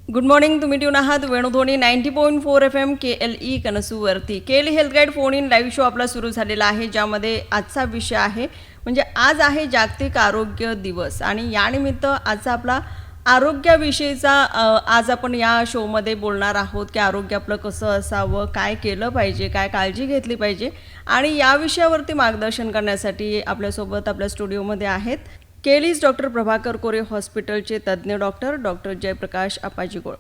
Good morning. तुम्ही tune आहात Venudhwani 90.4 FM KLE कनसूवरती. KLE health guide phone in live show आपला सुरू झालेला आहे, ज्यामध्ये आजचा विषय आहे म्हणजे आज आहे जागतिक आरोग्य दिवस आणि यानिमित्त आजचा आपला आरोग्याविषयीचा आज आपण या शोमध्ये बोलणार आहोत की आरोग्य आपलं कसं असावं, काय केलं पाहिजे, काय काळजी घेतली पाहिजे आणि या विषयावरती मार्गदर्शन करण्यासाठी आपल्यासोबत आपल्या स्टुडिओमध्ये आहेत केलीज डॉक्टर प्रभाकर कोरे हॉस्पिटलचे तज्ज्ञ डॉक्टर जयप्रकाश अप्पाजीगोळ.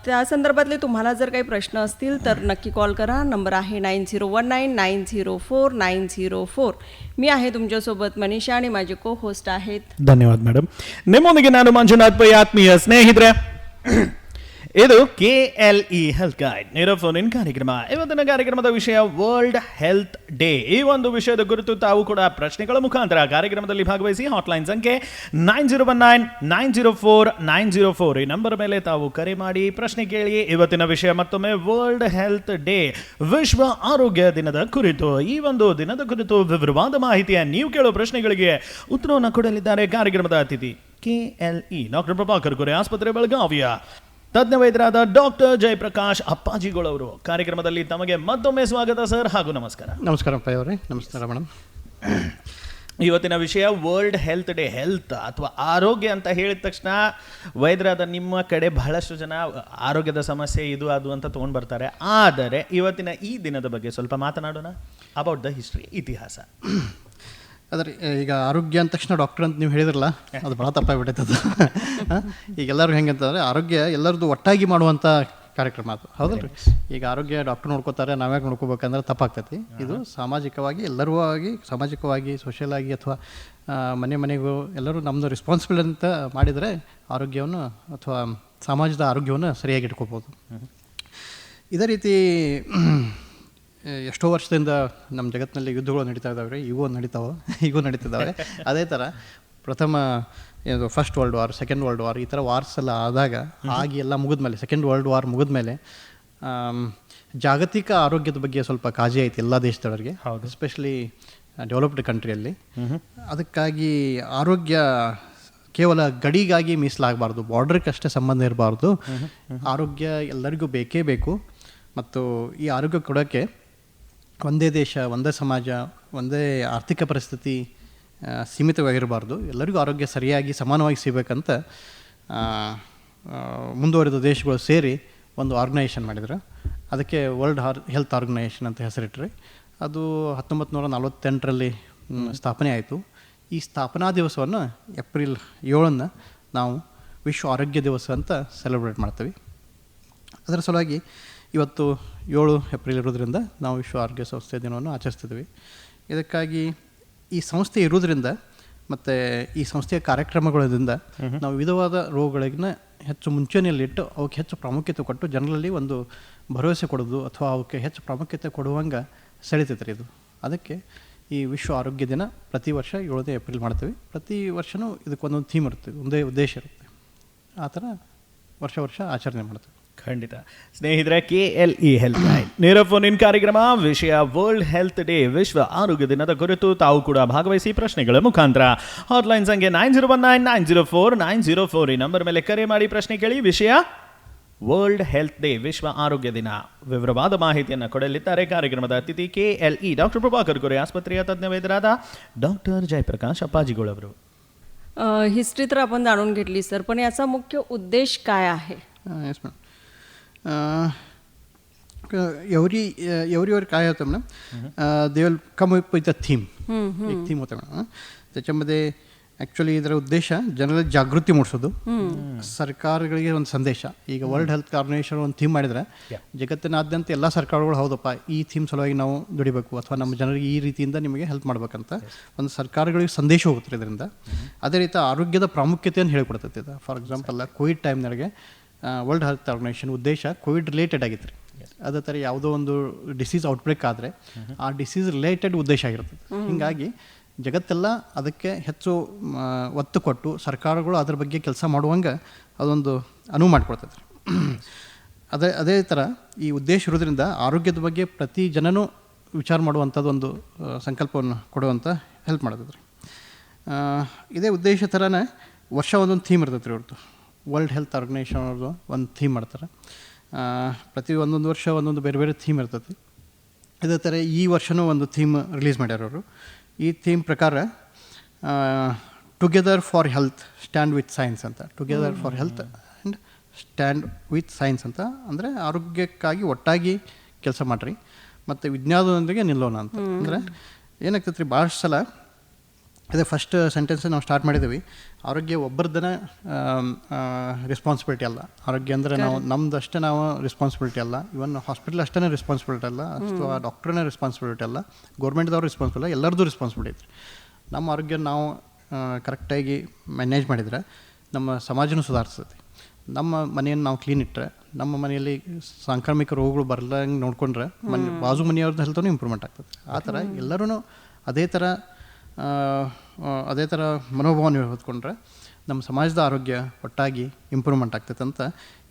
त्या संदर्भातले तुम्हाला जर काही प्रश्न असतील तर नक्की कॉल करा. नंबर आहे 9019904904. मी आहे तुमच्यासोबत मनीषा आणि माझे को होस्ट आहेत. ಧನ್ಯವಾದ ಮೇಡಮ್. ನಿಮ್ಮೊಂದಿಗೆ ನಾನು ಮಂಜುನಾಥ್ ಪೈ, ಆತ್ಮೀಯ ಸ್ನೇಹಿತರೆ. ಇದು KLE ಹೆಲ್ತ್ ಗೈಡ್ ನೇರ ಫೋನ್ ಇನ್ ಕಾರ್ಯಕ್ರಮ. ಇವತ್ತಿನ ಕಾರ್ಯಕ್ರಮದ ವಿಷಯ ವರ್ಲ್ಡ್ ಹೆಲ್ತ್ ಡೇ. ಈ ಒಂದು ವಿಷಯದ ಕುರಿತು ತಾವು ಕೂಡ ಪ್ರಶ್ನೆಗಳ ಮುಖಾಂತರ ಕಾರ್ಯಕ್ರಮದಲ್ಲಿ ಭಾಗವಹಿಸಿ. ಹಾಟ್ಲೈನ್ ಸಂಖ್ಯೆ 9019904904 ಈ ನಂಬರ್ ಮೇಲೆ ತಾವು ಕರೆ ಮಾಡಿ ಪ್ರಶ್ನೆ ಕೇಳಿ. ಇವತ್ತಿನ ವಿಷಯ ಮತ್ತೊಮ್ಮೆ ವರ್ಲ್ಡ್ ಹೆಲ್ತ್ ಡೇ, ವಿಶ್ವ ಆರೋಗ್ಯ ದಿನದ ಕುರಿತು. ಈ ಒಂದು ದಿನದ ಕುರಿತು ವಿವರವಾದ ಮಾಹಿತಿಯ ನೀವು ಕೇಳೋ ಪ್ರಶ್ನೆಗಳಿಗೆ ಉತ್ತರವನ್ನು ಕೊಡಲಿದ್ದಾರೆ ಕಾರ್ಯಕ್ರಮದ ಅತಿಥಿ KLE ಡಾಕ್ಟರ್ ಪ್ರಭಾಕರ್ ಕೋರೆ ಆಸ್ಪತ್ರೆ ಬೆಳಗಾವಿಯ ತಜ್ಞ ವೈದ್ಯರಾದ ಡಾಕ್ಟರ್ ಜಯಪ್ರಕಾಶ್ ಅಪ್ಪಾಜಿಗೋಳ್ ಅವರು. ಕಾರ್ಯಕ್ರಮದಲ್ಲಿ ತಮಗೆ ಮತ್ತೊಮ್ಮೆ ಸ್ವಾಗತ ಸರ್ ಹಾಗೂ ನಮಸ್ಕಾರ. ನಮಸ್ಕಾರ ಪೈ ಅವರೇ. ನಮಸ್ಕಾರ ಮೇಡಮ್. ಇವತ್ತಿನ ವಿಷಯ ವರ್ಲ್ಡ್ ಹೆಲ್ತ್ ಡೇ. ಹೆಲ್ತ್ ಅಥವಾ ಆರೋಗ್ಯ ಅಂತ ಹೇಳಿದ ತಕ್ಷಣ ವೈದ್ಯರಾದ ನಿಮ್ಮ ಕಡೆ ಬಹಳಷ್ಟು ಜನ ಆರೋಗ್ಯದ ಸಮಸ್ಯೆ ಇದು ಅದು ಅಂತ ತೊಗೊಂಡು ಬರ್ತಾರೆ. ಆದರೆ ಇವತ್ತಿನ ಈ ದಿನದ ಬಗ್ಗೆ ಸ್ವಲ್ಪ ಮಾತನಾಡೋಣ. ಅಬೌಟ್ ದ ಹಿಸ್ಟ್ರಿ, ಇತಿಹಾಸ. ಅದ್ರಿ ಈಗ ಆರೋಗ್ಯ ಅಂದ ತಕ್ಷಣ ಡಾಕ್ಟರ್ ಅಂತ ನೀವು ಹೇಳಿದ್ರಲ್ಲ, ಅದು ಭಾಳ ತಪ್ಪಾಗ್ಬಿಟ್ಟೈತದು. ಈಗ ಎಲ್ಲರೂ ಹೆಂಗೆ ಅಂತಂದರೆ ಆರೋಗ್ಯ ಎಲ್ಲರದ್ದು ಒಟ್ಟಾಗಿ ಮಾಡುವಂಥ ಕಾರ್ಯಕ್ರಮ ಅದು, ಹೌದಲ್ರಿ? ಈಗ ಆರೋಗ್ಯ ಡಾಕ್ಟರ್ ನೋಡ್ಕೋತಾರೆ, ನಾವ್ಯಾಕೆ ನೋಡ್ಕೋಬೇಕಂದ್ರೆ ತಪ್ಪಾಗ್ತೈತಿ. ಇದು ಸಾಮಾಜಿಕವಾಗಿ ಎಲ್ಲರೂ ಆಗಿ, ಸಾಮಾಜಿಕವಾಗಿ ಸೋಷಿಯಲ್ ಆಗಿ ಅಥವಾ ಮನೆಗೂ ಎಲ್ಲರೂ ನಮ್ಮದು ರೆಸ್ಪಾನ್ಸಿಬಿಲಿಟಿ ಅಂತ ಮಾಡಿದರೆ ಆರೋಗ್ಯವನ್ನು ಅಥವಾ ಸಮಾಜದ ಆರೋಗ್ಯವನ್ನು ಸರಿಯಾಗಿ ಇಟ್ಕೋಬೋದು. ಇದೇ ರೀತಿ ಎಷ್ಟೋ ವರ್ಷದಿಂದ ನಮ್ಮ ಜಗತ್ತಿನಲ್ಲಿ ಯುದ್ಧಗಳು ನಡೀತಾ ಇದ್ದಾವೆ ರೀ. ಈಗೂ ನಡೀತಿದ್ದಾವೆ. ಅದೇ ಥರ ಪ್ರಥಮ ಏನು first world war, second world war, ಈ ಥರ ವಾರ್ಸ್ ಎಲ್ಲ ಆಗಿ ಎಲ್ಲ ಮುಗಿದ್ಮೇಲೆ, ಸೆಕೆಂಡ್ ವರ್ಲ್ಡ್ ವಾರ್ ಮುಗಿದ್ಮೇಲೆ ಜಾಗತಿಕ ಆರೋಗ್ಯದ ಬಗ್ಗೆ ಸ್ವಲ್ಪ ಕಾಳಜಿ ಐತಿ ಎಲ್ಲ ದೇಶದವರಿಗೆ, ಎಸ್ಪೆಷಲಿ ಡೆವಲಪ್ಡ್ ಕಂಟ್ರಿಯಲ್ಲಿ. ಅದಕ್ಕಾಗಿ ಆರೋಗ್ಯ ಕೇವಲ ಗಡಿಗಾಗಿ ಮೀಸಲಾಗಬಾರ್ದು, ಬಾರ್ಡರ್ಗಷ್ಟೇ ಸಂಬಂಧ ಇರಬಾರ್ದು. ಆರೋಗ್ಯ ಎಲ್ಲರಿಗೂ ಬೇಕೇ ಬೇಕು. ಮತ್ತು ಈ ಆರೋಗ್ಯ ಕೊಡೋಕ್ಕೆ ಒಂದೇ ದೇಶ, ಒಂದೇ ಸಮಾಜ, ಒಂದೇ ಆರ್ಥಿಕ ಪರಿಸ್ಥಿತಿ ಸೀಮಿತವಾಗಿರಬಾರ್ದು. ಎಲ್ಲರಿಗೂ ಆರೋಗ್ಯ ಸರಿಯಾಗಿ ಸಮಾನವಾಗಿ ಸಿಗಬೇಕಂತ ಮುಂದುವರಿದ ದೇಶಗಳು ಸೇರಿ ಒಂದು ಆರ್ಗನೈಸೇಷನ್ ಮಾಡಿದ್ರು. ಅದಕ್ಕೆ ವರ್ಲ್ಡ್ ಹೆಲ್ತ್ ಆರ್ಗನೈಸೇಷನ್ ಅಂತ ಹೆಸರಿಟ್ರಿ. ಅದು 1948ರಲ್ಲಿ ಸ್ಥಾಪನೆ ಆಯಿತು. ಈ ಸ್ಥಾಪನಾ ದಿವಸವನ್ನು ಏಪ್ರಿಲ್ 7 ನಾವು ವಿಶ್ವ ಆರೋಗ್ಯ ದಿವಸ ಅಂತ ಸೆಲೆಬ್ರೇಟ್ ಮಾಡ್ತೀವಿ. ಅದರ ಸಲುವಾಗಿ ಇವತ್ತು 7 ಏಪ್ರಿಲ್ ಇರೋದ್ರಿಂದ ನಾವು ವಿಶ್ವ ಆರೋಗ್ಯ ಸಂಸ್ಥೆ ದಿನವನ್ನು ಆಚರಿಸ್ತಿದ್ವಿ. ಇದಕ್ಕಾಗಿ ಈ ಸಂಸ್ಥೆ ಇರೋದ್ರಿಂದ ಮತ್ತು ಈ ಸಂಸ್ಥೆಯ ಕಾರ್ಯಕ್ರಮಗಳಿಂದ ನಾವು ವಿಧವಾದ ರೋಗಗಳಿಗಿನ ಹೆಚ್ಚು ಮುಂಚೂಣಿಯಲ್ಲಿಟ್ಟು ಅವಕ್ಕೆ ಹೆಚ್ಚು ಪ್ರಾಮುಖ್ಯತೆ ಕೊಟ್ಟು ಜನರಲ್ಲಿ ಒಂದು ಭರವಸೆ ಕೊಡೋದು ಅಥವಾ ಅವಕ್ಕೆ ಹೆಚ್ಚು ಪ್ರಾಮುಖ್ಯತೆ ಕೊಡುವಂಗೆ ಸೆಳಿತೈತ್ರಿ ಇದು. ಅದಕ್ಕೆ ಈ ವಿಶ್ವ ಆರೋಗ್ಯ ದಿನ ಪ್ರತಿ ವರ್ಷ 7 ಏಪ್ರಿಲ್ ಮಾಡ್ತೀವಿ. ಪ್ರತಿ ವರ್ಷವೂ ಇದಕ್ಕೊಂದೊಂದು ಥೀಮ್ ಇರುತ್ತೆ, ಒಂದೇ ಉದ್ದೇಶ ಇರುತ್ತೆ. ಆ ಥರ ವರ್ಷ ಆಚರಣೆ ಮಾಡ್ತೀವಿ. ಖಂಡಿತ ಸ್ನೇಹಿತರೆ, KLE ಹೆಲ್ತ್ ಗೈಡ್ ನೇರ ಫೋನ್ ಇನ್ ಕಾರ್ಯಕ್ರಮ. ವಿಷಯ ವರ್ಲ್ಡ್ ಹೆಲ್ತ್ ಡೇ, ವಿಶ್ವ ಆರೋಗ್ಯ ದಿನದ ಕುರಿತು ತಾವು ಕೂಡ ಭಾಗವಹಿಸಿ ಪ್ರಶ್ನೆಗಳ ಮುಖಾಂತರ. ಹಾಟ್ಲೈನ್ ಸಂಖ್ಯೆ 9019904904 ಈ ನಂಬರ್ ಮೇಲೆ ಕರೆ ಮಾಡಿ ಪ್ರಶ್ನೆ ಕೇಳಿ. ವಿಷಯ ವರ್ಲ್ಡ್ ಹೆಲ್ತ್ ಡೇ, ವಿಶ್ವ ಆರೋಗ್ಯ ದಿನ. ವಿವರವಾದ ಮಾಹಿತಿಯನ್ನು ಕೊಡಲಿದ್ದಾರೆ ಕಾರ್ಯಕ್ರಮದ ಅತಿಥಿ KLE ಡಾಕ್ಟರ್ ಪ್ರಭಾಕರ್ ಕೋರೆ ಆಸ್ಪತ್ರೆಯ ತಜ್ಞ ವೈದ್ಯರಾದ ಡಾಕ್ಟರ್ ಜಯಪ್ರಕಾಶ್ अप्पाजीगोळ ಅವರು. हिस्ट्री तर आपण जाणून घेतली सर, पण याचा मुख्य उद्देश काय आहे? Yes madam. एव्हरी काय होतं madam, they will come up with a theme. एक थीम होतं मॅडम. त्याच्यामध्ये ॲक्च्युली ಇದರ ಉದ್ದೇಶ ಜನರಲ್ಲಿ ಜಾಗೃತಿ ಮೂಡಿಸೋದು, ಸರ್ಕಾರಗಳಿಗೆ ಒಂದು ಸಂದೇಶ. ಈಗ ವರ್ಲ್ಡ್ ಹೆಲ್ತ್ ಆರ್ಗನೈಸೇಷನ್ ಒಂದು ಥೀಮ್ ಮಾಡಿದರೆ ಜಗತ್ತಿನಾದ್ಯಂತ ಎಲ್ಲ ಸರ್ಕಾರಗಳು ಹೌದಪ್ಪ ಈ ಥೀಮ್ ಸಲುವಾಗಿ ನಾವು ದುಡಿಬೇಕು ಅಥವಾ ನಮ್ಮ ಜನರಿಗೆ ಈ ರೀತಿಯಿಂದ ನಿಮಗೆ ಹೆಲ್ಪ್ ಮಾಡ್ಬೇಕಂತ ಒಂದು ಸರ್ಕಾರಗಳಿಗೆ ಸಂದೇಶ ಹೋಗುತ್ತೆ ಇದರಿಂದ. ಅದೇ ರೀತಿ ಆರೋಗ್ಯದ ಪ್ರಾಮುಖ್ಯತೆಯನ್ನು ಹೇಳಿಕೊಡ್ತೈತೆ ಇದು. ಫಾರ್ ಎಕ್ಸಾಂಪಲ್ ಕೋವಿಡ್ ಟೈಮ್ನಾಗೆ ವರ್ಲ್ಡ್ ಹೆಲ್ತ್ ಆರ್ಗನೈಸೇಷನ್ ಉದ್ದೇಶ ಕೋವಿಡ್ ರಿಲೇಟೆಡ್ ಆಗಿತ್ತು ರೀ. ಅದೇ ಥರ ಯಾವುದೋ ಒಂದು ಡಿಸೀಸ್ ಔಟ್ಬ್ರೇಕ್ ಆದರೆ ಆ ಡಿಸೀಸ್ ರಿಲೇಟೆಡ್ ಉದ್ದೇಶ ಆಗಿರ್ತದೆ. ಹೀಗಾಗಿ ಜಗತ್ತೆಲ್ಲ ಅದಕ್ಕೆ ಹೆಚ್ಚು ಒತ್ತು ಕೊಟ್ಟು ಸರ್ಕಾರಗಳು ಅದ್ರ ಬಗ್ಗೆ ಕೆಲಸ ಮಾಡುವಂಗೆ ಅದೊಂದು ಅನುವು ಮಾಡಿಕೊಡ್ತೈತೆ ರೀ. ಅದೇ ಥರ ಈ ಉದ್ದೇಶ ಇರೋದ್ರಿಂದ ಆರೋಗ್ಯದ ಬಗ್ಗೆ ಪ್ರತಿ ಜನನೂ ವಿಚಾರ ಮಾಡುವಂಥದ್ದೊಂದು ಸಂಕಲ್ಪವನ್ನು ಕೊಡುವಂಥ ಹೆಲ್ಪ್ ಮಾಡ್ತದೆ ರೀ. ಇದೇ ಉದ್ದೇಶ ಥರನೇ ವರ್ಷ ಒಂದೊಂದು ಥೀಮ್ ಇರ್ತೈತೆ ರೀ ಅವ್ರದ್ದು. ವರ್ಲ್ಡ್ ಹೆಲ್ತ್ ಆರ್ಗನೈಸೇಷನ್ ಅವ್ರದ್ದು ಒಂದು ಥೀಮ್ ಮಾಡ್ತಾರೆ. ಪ್ರತಿ ಒಂದೊಂದು ವರ್ಷ ಒಂದೊಂದು ಬೇರೆ ಬೇರೆ ಥೀಮ್ ಇರ್ತೈತಿ. ಇದೇ ಥರ ಈ ವರ್ಷವೂ ಒಂದು ಥೀಮ್ ರಿಲೀಸ್ ಮಾಡ್ಯಾರ ಅವರು. ಈ ಥೀಮ್ ಪ್ರಕಾರ together for health stand with science ಅಂತ. Together for health and stand with science ಅಂತ ಅಂದರೆ ಆರೋಗ್ಯಕ್ಕಾಗಿ ಒಟ್ಟಾಗಿ ಕೆಲಸ ಮಾಡಿರಿ ಮತ್ತು ವಿಜ್ಞಾನದೊಂದಿಗೆ ನಿಲ್ಲೋಣ ಅಂತ. ಅಂದರೆ ಏನಾಗ್ತೈತೆ ರೀ, ಭಾಳಷ್ಟು ಸಲ ಅದೇ ಫಸ್ಟ್ ಸೆಂಟೆನ್ಸ್ ನಾವು ಸ್ಟಾರ್ಟ್ ಮಾಡಿದ್ದೀವಿ, ಆರೋಗ್ಯ ಒಬ್ಬರದನ ರೆಸ್ಪಾನ್ಸಿಬಿಲಿಟಿ ಅಲ್ಲ. ಆರೋಗ್ಯ ಅಂದರೆ ನಾವು ನಮ್ದಷ್ಟೇ ನಾವು ರೆಸ್ಪಾನ್ಸಿಬಿಲಿಟಿ ಅಲ್ಲ, ಇವನ್ ಹಾಸ್ಪಿಟಲ್ ಅಷ್ಟೇ ರೆಸ್ಪಾನ್ಸಿಬಿಲಿಟಿ ಅಲ್ಲ, ಅಥವಾ ಡಾಕ್ಟ್ರನೇ ರೆಸ್ಪಾನ್ಸಿಬಿಲಿಟಿ ಅಲ್ಲ, ಗೌರ್ಮೆಂಟ್ದವ್ರು ರೆಸ್ಪಾನ್ಸಿಬಲ್ ಅಲ್ಲ, ಎಲ್ಲರದ್ದು ರೆಸ್ಪಾನ್ಸಿಬಿಲಿಟಿ ಐತ್ರಿ. ನಮ್ಮ ಆರೋಗ್ಯ ನಾವು ಕರೆಕ್ಟಾಗಿ ಮ್ಯಾನೇಜ್ ಮಾಡಿದರೆ ನಮ್ಮ ಸಮಾಜನೂ ಸುಧಾರಿಸ್ತೈತಿ. ನಮ್ಮ ಮನೆಯನ್ನು ನಾವು ಕ್ಲೀನ್ ಇಟ್ಟರೆ, ನಮ್ಮ ಮನೆಯಲ್ಲಿ ಸಾಂಕ್ರಾಮಿಕ ರೋಗಗಳು ಬರಲಂಗೆ ನೋಡ್ಕೊಂಡ್ರೆ ಬಾಜು ಮನೆಯವ್ರದ್ದು ಹೆಲ್ತೂ ಇಂಪ್ರೂವ್ಮೆಂಟ್ ಆಗ್ತದೆ. ಆ ಥರ ಎಲ್ಲರೂ ಅದೇ ಥರ ಮನೋಭಾವನೆ ಹೊತ್ಕೊಂಡ್ರೆ ನಮ್ಮ ಸಮಾಜದ ಆರೋಗ್ಯ ಒಟ್ಟಾಗಿ ಇಂಪ್ರೂವ್ಮೆಂಟ್ ಆಗ್ತೈತೆ ಅಂತ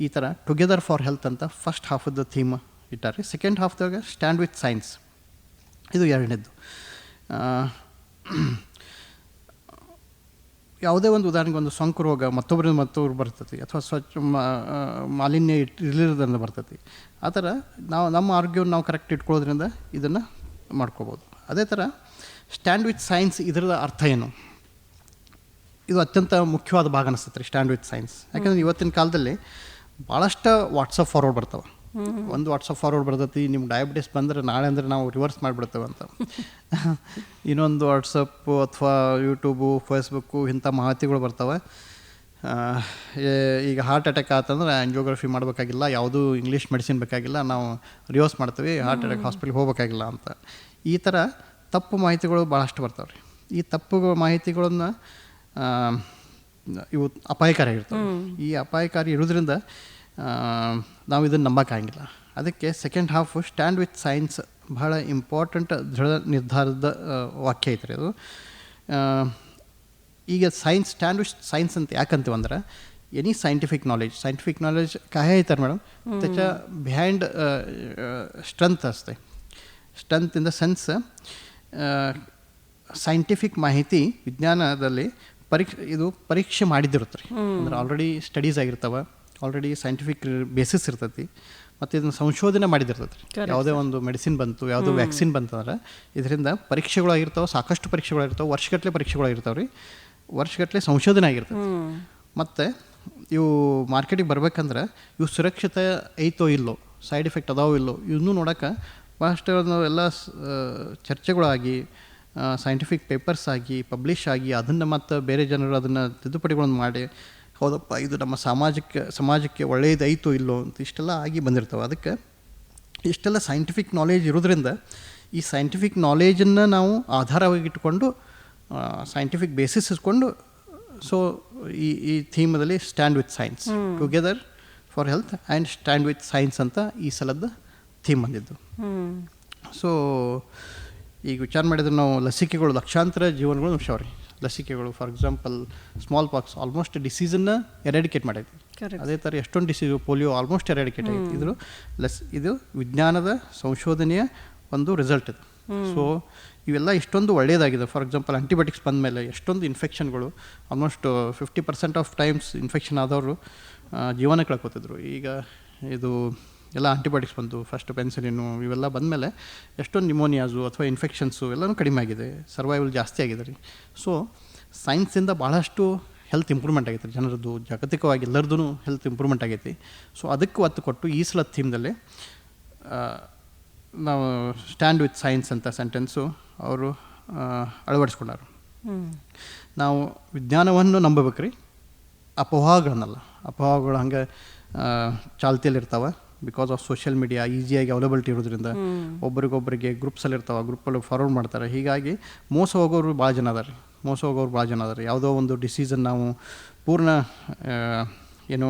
ಈ ಥರ ಟುಗೆದರ್ ಫಾರ್ ಹೆಲ್ತ್ ಅಂತ ಫಸ್ಟ್ ಹಾಫದ ಥೀಮ್ ಇಟ್ಟಾರೆ. ಸೆಕೆಂಡ್ ಹಾಫ್ದಾಗ ಸ್ಟ್ಯಾಂಡ್ ವಿತ್ ಸೈನ್ಸ್, ಇದು ಎರಡನೇದ್ದು. ಯಾವುದೇ ಒಂದು ಉದಾಹರಣೆಗೆ ಒಂದು ಸೋಂಕು ರೋಗ ಮತ್ತೊಬ್ಬರು ಬರ್ತೈತಿ, ಅಥವಾ ಮಾಲಿನ್ಯ ಇರಲಿರೋದ್ರಿಂದ ಬರ್ತೈತಿ. ಆ ಥರ ನಾವು ನಮ್ಮ ಆರೋಗ್ಯವನ್ನು ನಾವು ಕರೆಕ್ಟ್ ಇಟ್ಕೊಳ್ಳೋದ್ರಿಂದ ಇದನ್ನು ಮಾಡ್ಕೋಬೋದು. ಅದೇ ಥರ ಸ್ಟ್ಯಾಂಡ್ ವಿತ್ ಸೈನ್ಸ್, ಇದರದ ಅರ್ಥ ಏನು, ಇದು ಅತ್ಯಂತ ಮುಖ್ಯವಾದ ಭಾಗ ಅನಿಸ್ತೈತೆ ರೀ ಸ್ಟ್ಯಾಂಡ್ ವಿತ್ ಸೈನ್ಸ್. ಯಾಕಂದರೆ ಇವತ್ತಿನ ಕಾಲದಲ್ಲಿ ಭಾಳಷ್ಟು ವಾಟ್ಸಪ್ ಫಾರ್ವರ್ಡ್ ಬರ್ತಾವೆ. ಒಂದು ವಾಟ್ಸಪ್ ಫಾರ್ವರ್ಡ್ ಬರ್ತೈತಿ, ನಿಮ್ಗೆ ಡಯಾಬಿಟಿಸ್ ಬಂದರೆ ನಾಳೆ ಅಂದರೆ ನಾವು ರಿವರ್ಸ್ ಮಾಡಿಬಿಡ್ತೇವೆ ಅಂತ. ಇನ್ನೊಂದು ವಾಟ್ಸಪ್ಪು ಅಥವಾ ಯೂಟ್ಯೂಬು, ಫೇಸ್ಬುಕ್ಕು ಇಂಥ ಮಾಹಿತಿಗಳು ಬರ್ತವೆ. ಈಗ ಹಾರ್ಟ್ ಅಟ್ಯಾಕ್ ಆತಂದ್ರೆ ಆಂಜಿಯೋಗ್ರಫಿ ಮಾಡಬೇಕಾಗಿಲ್ಲ, ಯಾವುದೂ ಇಂಗ್ಲೀಷ್ ಮೆಡಿಸಿನ್ ಬೇಕಾಗಿಲ್ಲ, ನಾವು ರಿವರ್ಸ್ ಮಾಡ್ತೀವಿ, ಹಾರ್ಟ್ ಅಟ್ಯಾಕ್ ಹಾಸ್ಪಿಟ್ಲಿಗೆ ಹೋಗಬೇಕಾಗಿಲ್ಲ ಅಂತ. ಈ ಥರ ತಪ್ಪು ಮಾಹಿತಿಗಳು ಭಾಳಷ್ಟು ಬರ್ತಾವೆ ರೀ. ಈ ತಪ್ಪು ಮಾಹಿತಿಗಳನ್ನು ಇವು ಅಪಾಯಕಾರಿಯಾಗಿರ್ತವೆ. ಈ ಅಪಾಯಕಾರಿ ಇರೋದ್ರಿಂದ ನಾವು ಇದನ್ನು ನಂಬೋಕ್ಕಾಗಿಲ್ಲ. ಅದಕ್ಕೆ second half stand with science ಬಹಳ ಇಂಪಾರ್ಟೆಂಟ್ ದೃಢ ನಿರ್ಧಾರದ ವಾಕ್ಯ ಐತ್ರಿ ಅದು. ಈಗ ಸ್ಟ್ಯಾಂಡ್ ವಿತ್ ಸೈನ್ಸ್ ಅಂತ ಯಾಕಂತೀವಂದ್ರೆ, ಎನಿ सायंटिफिक नॉलेज काय आहे तर मॅडम त्याच्या बिहाइंड स्ट्रेंथ असते. Strength in the sense scientific ಮಾಹಿತಿ ವಿಜ್ಞಾನದಲ್ಲಿ ಇದು ಪರೀಕ್ಷೆ ಮಾಡಿದಿರುತ್ತೆ ರೀ. ಅಂದ್ರೆ ಆಲ್ರೆಡಿ ಸ್ಟಡೀಸ್ ಆಗಿರ್ತಾವೆ, ಆಲ್ರೆಡಿ ಸೈಂಟಿಫಿಕ್ ಬೇಸಿಸ್ ಇರ್ತೈತಿ, ಮತ್ತು ಇದನ್ನು ಸಂಶೋಧನೆ ಮಾಡಿದಿರ್ತೈತೆ ರೀ. ಯಾವುದೇ ಒಂದು ಮೆಡಿಸಿನ್ ಬಂತು, ಯಾವುದೋ ವ್ಯಾಕ್ಸಿನ್ ಬಂತಂದ್ರೆ ಇದರಿಂದ ಪರೀಕ್ಷೆಗಳಾಗಿರ್ತಾವೆ, ಸಾಕಷ್ಟು ಪರೀಕ್ಷೆಗಳಾಗಿರ್ತಾವೆ, ವರ್ಷಗಟ್ಟಲೆ ಪರೀಕ್ಷೆಗಳಾಗಿರ್ತಾವೆ ರೀ, ವರ್ಷಗಟ್ಟಲೆ ಸಂಶೋಧನೆ ಆಗಿರ್ತೈತಿ. ಮತ್ತು ಇವು ಮಾರ್ಕೆಟಿಗೆ ಬರ್ಬೇಕಂದ್ರೆ ಇವು ಸುರಕ್ಷತೆ ಐತೋ ಇಲ್ಲೋ, ಸೈಡ್ ಎಫೆಕ್ಟ್ ಅದಾವೋ ಇಲ್ಲೋ, ಇವನ್ನೂ ನೋಡೋಕೆ ಭಾಳಷ್ಟು ಎಲ್ಲ ಚರ್ಚೆಗಳಾಗಿ, ಸೈಂಟಿಫಿಕ್ ಪೇಪರ್ಸ್ ಆಗಿ, ಪಬ್ಲಿಷ್ ಆಗಿ, ಅದನ್ನು ಮತ್ತು ಬೇರೆ ಜನರು ಅದನ್ನು ತಿದ್ದುಪಡಿಗಳನ್ನು ಮಾಡಿ, ಹೌದಪ್ಪ ಇದು ನಮ್ಮ ಸಮಾಜಕ್ಕೆ ಒಳ್ಳೆಯದು ಐತೋ ಇಲ್ಲೋ ಅಂತ ಇಷ್ಟೆಲ್ಲ ಆಗಿ ಬಂದಿರ್ತವೆ. ಅದಕ್ಕೆ ಇಷ್ಟೆಲ್ಲ ಸೈಂಟಿಫಿಕ್ ನಾಲೇಜ್ ಇರೋದ್ರಿಂದ ಈ ಸೈಂಟಿಫಿಕ್ ನಾಲೇಜನ್ನು ನಾವು ಆಧಾರವಾಗಿಟ್ಟುಕೊಂಡು ಸೈಂಟಿಫಿಕ್ ಬೇಸಿಸ್ ಇಸ್ಕೊಂಡು, ಸೊ ಈ ಥೀಮದಲ್ಲಿ stand with science, together for health and stand with science ಅಂತ ಈ ಸಲದ ಥೀಮ್ ಬಂದಿದ್ದು. ಸೊ ಈಗ ವಿಚಾರ ಮಾಡಿದ್ರೆ ನಾವು ಲಸಿಕೆಗಳು ಲಕ್ಷಾಂತರ ಜೀವನಗಳು ಉಳಿಸ್ಯಾವ್ರಿ. ಲಸಿಕೆಗಳು for example smallpox almost ಡಿಸೀಸನ್ನು ಎರಾಡಿಕೇಟ್ ಮಾಡೈತಿ. ಅದೇ ಥರ ಎಷ್ಟೊಂದು ಡಿಸೀಸು, ಪೋಲಿಯೋ ಆಲ್ಮೋಸ್ಟ್ ಎರಾಡಿಕೇಟ್ ಆಗೈತಿ. ಇದು ವಿಜ್ಞಾನದ ಸಂಶೋಧನೆಯ ಒಂದು ರಿಸಲ್ಟ್ ಇದು. ಸೊ ಇವೆಲ್ಲ ಇಷ್ಟೊಂದು ಒಳ್ಳೆಯದಾಗಿದೆ. ಫಾರ್ ಎಕ್ಸಾಂಪಲ್ ಆಂಟಿಬಯೋಟಿಕ್ಸ್ ಬಂದ ಮೇಲೆ ಎಷ್ಟೊಂದು ಇನ್ಫೆಕ್ಷನ್ಗಳು, ಆಲ್ಮೋಸ್ಟ್ 50% ಆಫ್ ಟೈಮ್ಸ್ ಇನ್ಫೆಕ್ಷನ್ ಆದವರು ಜೀವನ ಕಳ್ಕೊತಿದ್ರು. ಈಗ ಇದು ಎಲ್ಲ ಆಂಟಿಬಯೋಟಿಕ್ಸ್ ಬಂತು, ಫಸ್ಟ್ ಪೆನ್ಸಿಲಿನು ಇವೆಲ್ಲ ಬಂದಮೇಲೆ ಎಷ್ಟೊಂದು ನಿಮೋನಿಯಾಸು ಅಥವಾ ಇನ್ಫೆಕ್ಷನ್ಸು ಎಲ್ಲನೂ ಕಡಿಮೆ ಆಗಿದೆ, ಸರ್ವೈವಲ್ ಜಾಸ್ತಿ ಆಗಿದೆ ರೀ. ಸೊ ಸೈನ್ಸಿಂದ ಭಾಳಷ್ಟು ಹೆಲ್ತ್ ಇಂಪ್ರೂವ್ಮೆಂಟ್ ಆಗೈತೆ ರೀ, ಜನರದ್ದು ಜಾಗತಿಕವಾಗಿ ಎಲ್ಲರದ್ದು ಹೆಲ್ತ್ ಇಂಪ್ರೂವ್ಮೆಂಟ್ ಆಗೈತಿ. ಸೊ ಅದಕ್ಕೆ ಒತ್ತು ಕೊಟ್ಟು ಈ ಸಲ ಥೀಮ್ದಲ್ಲಿ ನಾವು ಸ್ಟ್ಯಾಂಡ್ ವಿತ್ ಸೈನ್ಸ್ ಅಂತ ಸೆಂಟೆನ್ಸು ಅವರು ಅಳವಡಿಸ್ಕೊಂಡಾರು. ನಾವು ವಿಜ್ಞಾನವನ್ನು ನಂಬಬೇಕು ರೀ, ಅಪವಾಹಗಳನ್ನಲ್ಲ. ಅಪವಾಹಗಳು ಹಂಗೆ ಚಾಲ್ತಿಯಲ್ಲಿರ್ತಾವೆ, ಬಿಕಾಸ್ ಆಫ್ ಸೋಷಿಯಲ್ ಮೀಡಿಯಾ ಈಸಿಯಾಗಿ ಅವೈಲಬಿಲಿಟಿ ಇರೋದ್ರಿಂದ ಒಬ್ರಿಗೊಬ್ಬರಿಗೆ ಗ್ರೂಪ್ಸಲ್ಲಿರ್ತಾವೆ, ಗ್ರೂಪಲ್ಲಿ ಫಾರ್ವರ್ಡ್ ಮಾಡ್ತಾರೆ. ಹೀಗಾಗಿ ಮೋಸ ಹೋಗೋರು ಭಾಳ ಜನ ಅದಾರೆ. ಯಾವುದೋ ಒಂದು ಡಿಸೀಸನ್ನು ನಾವು ಪೂರ್ಣ ಏನು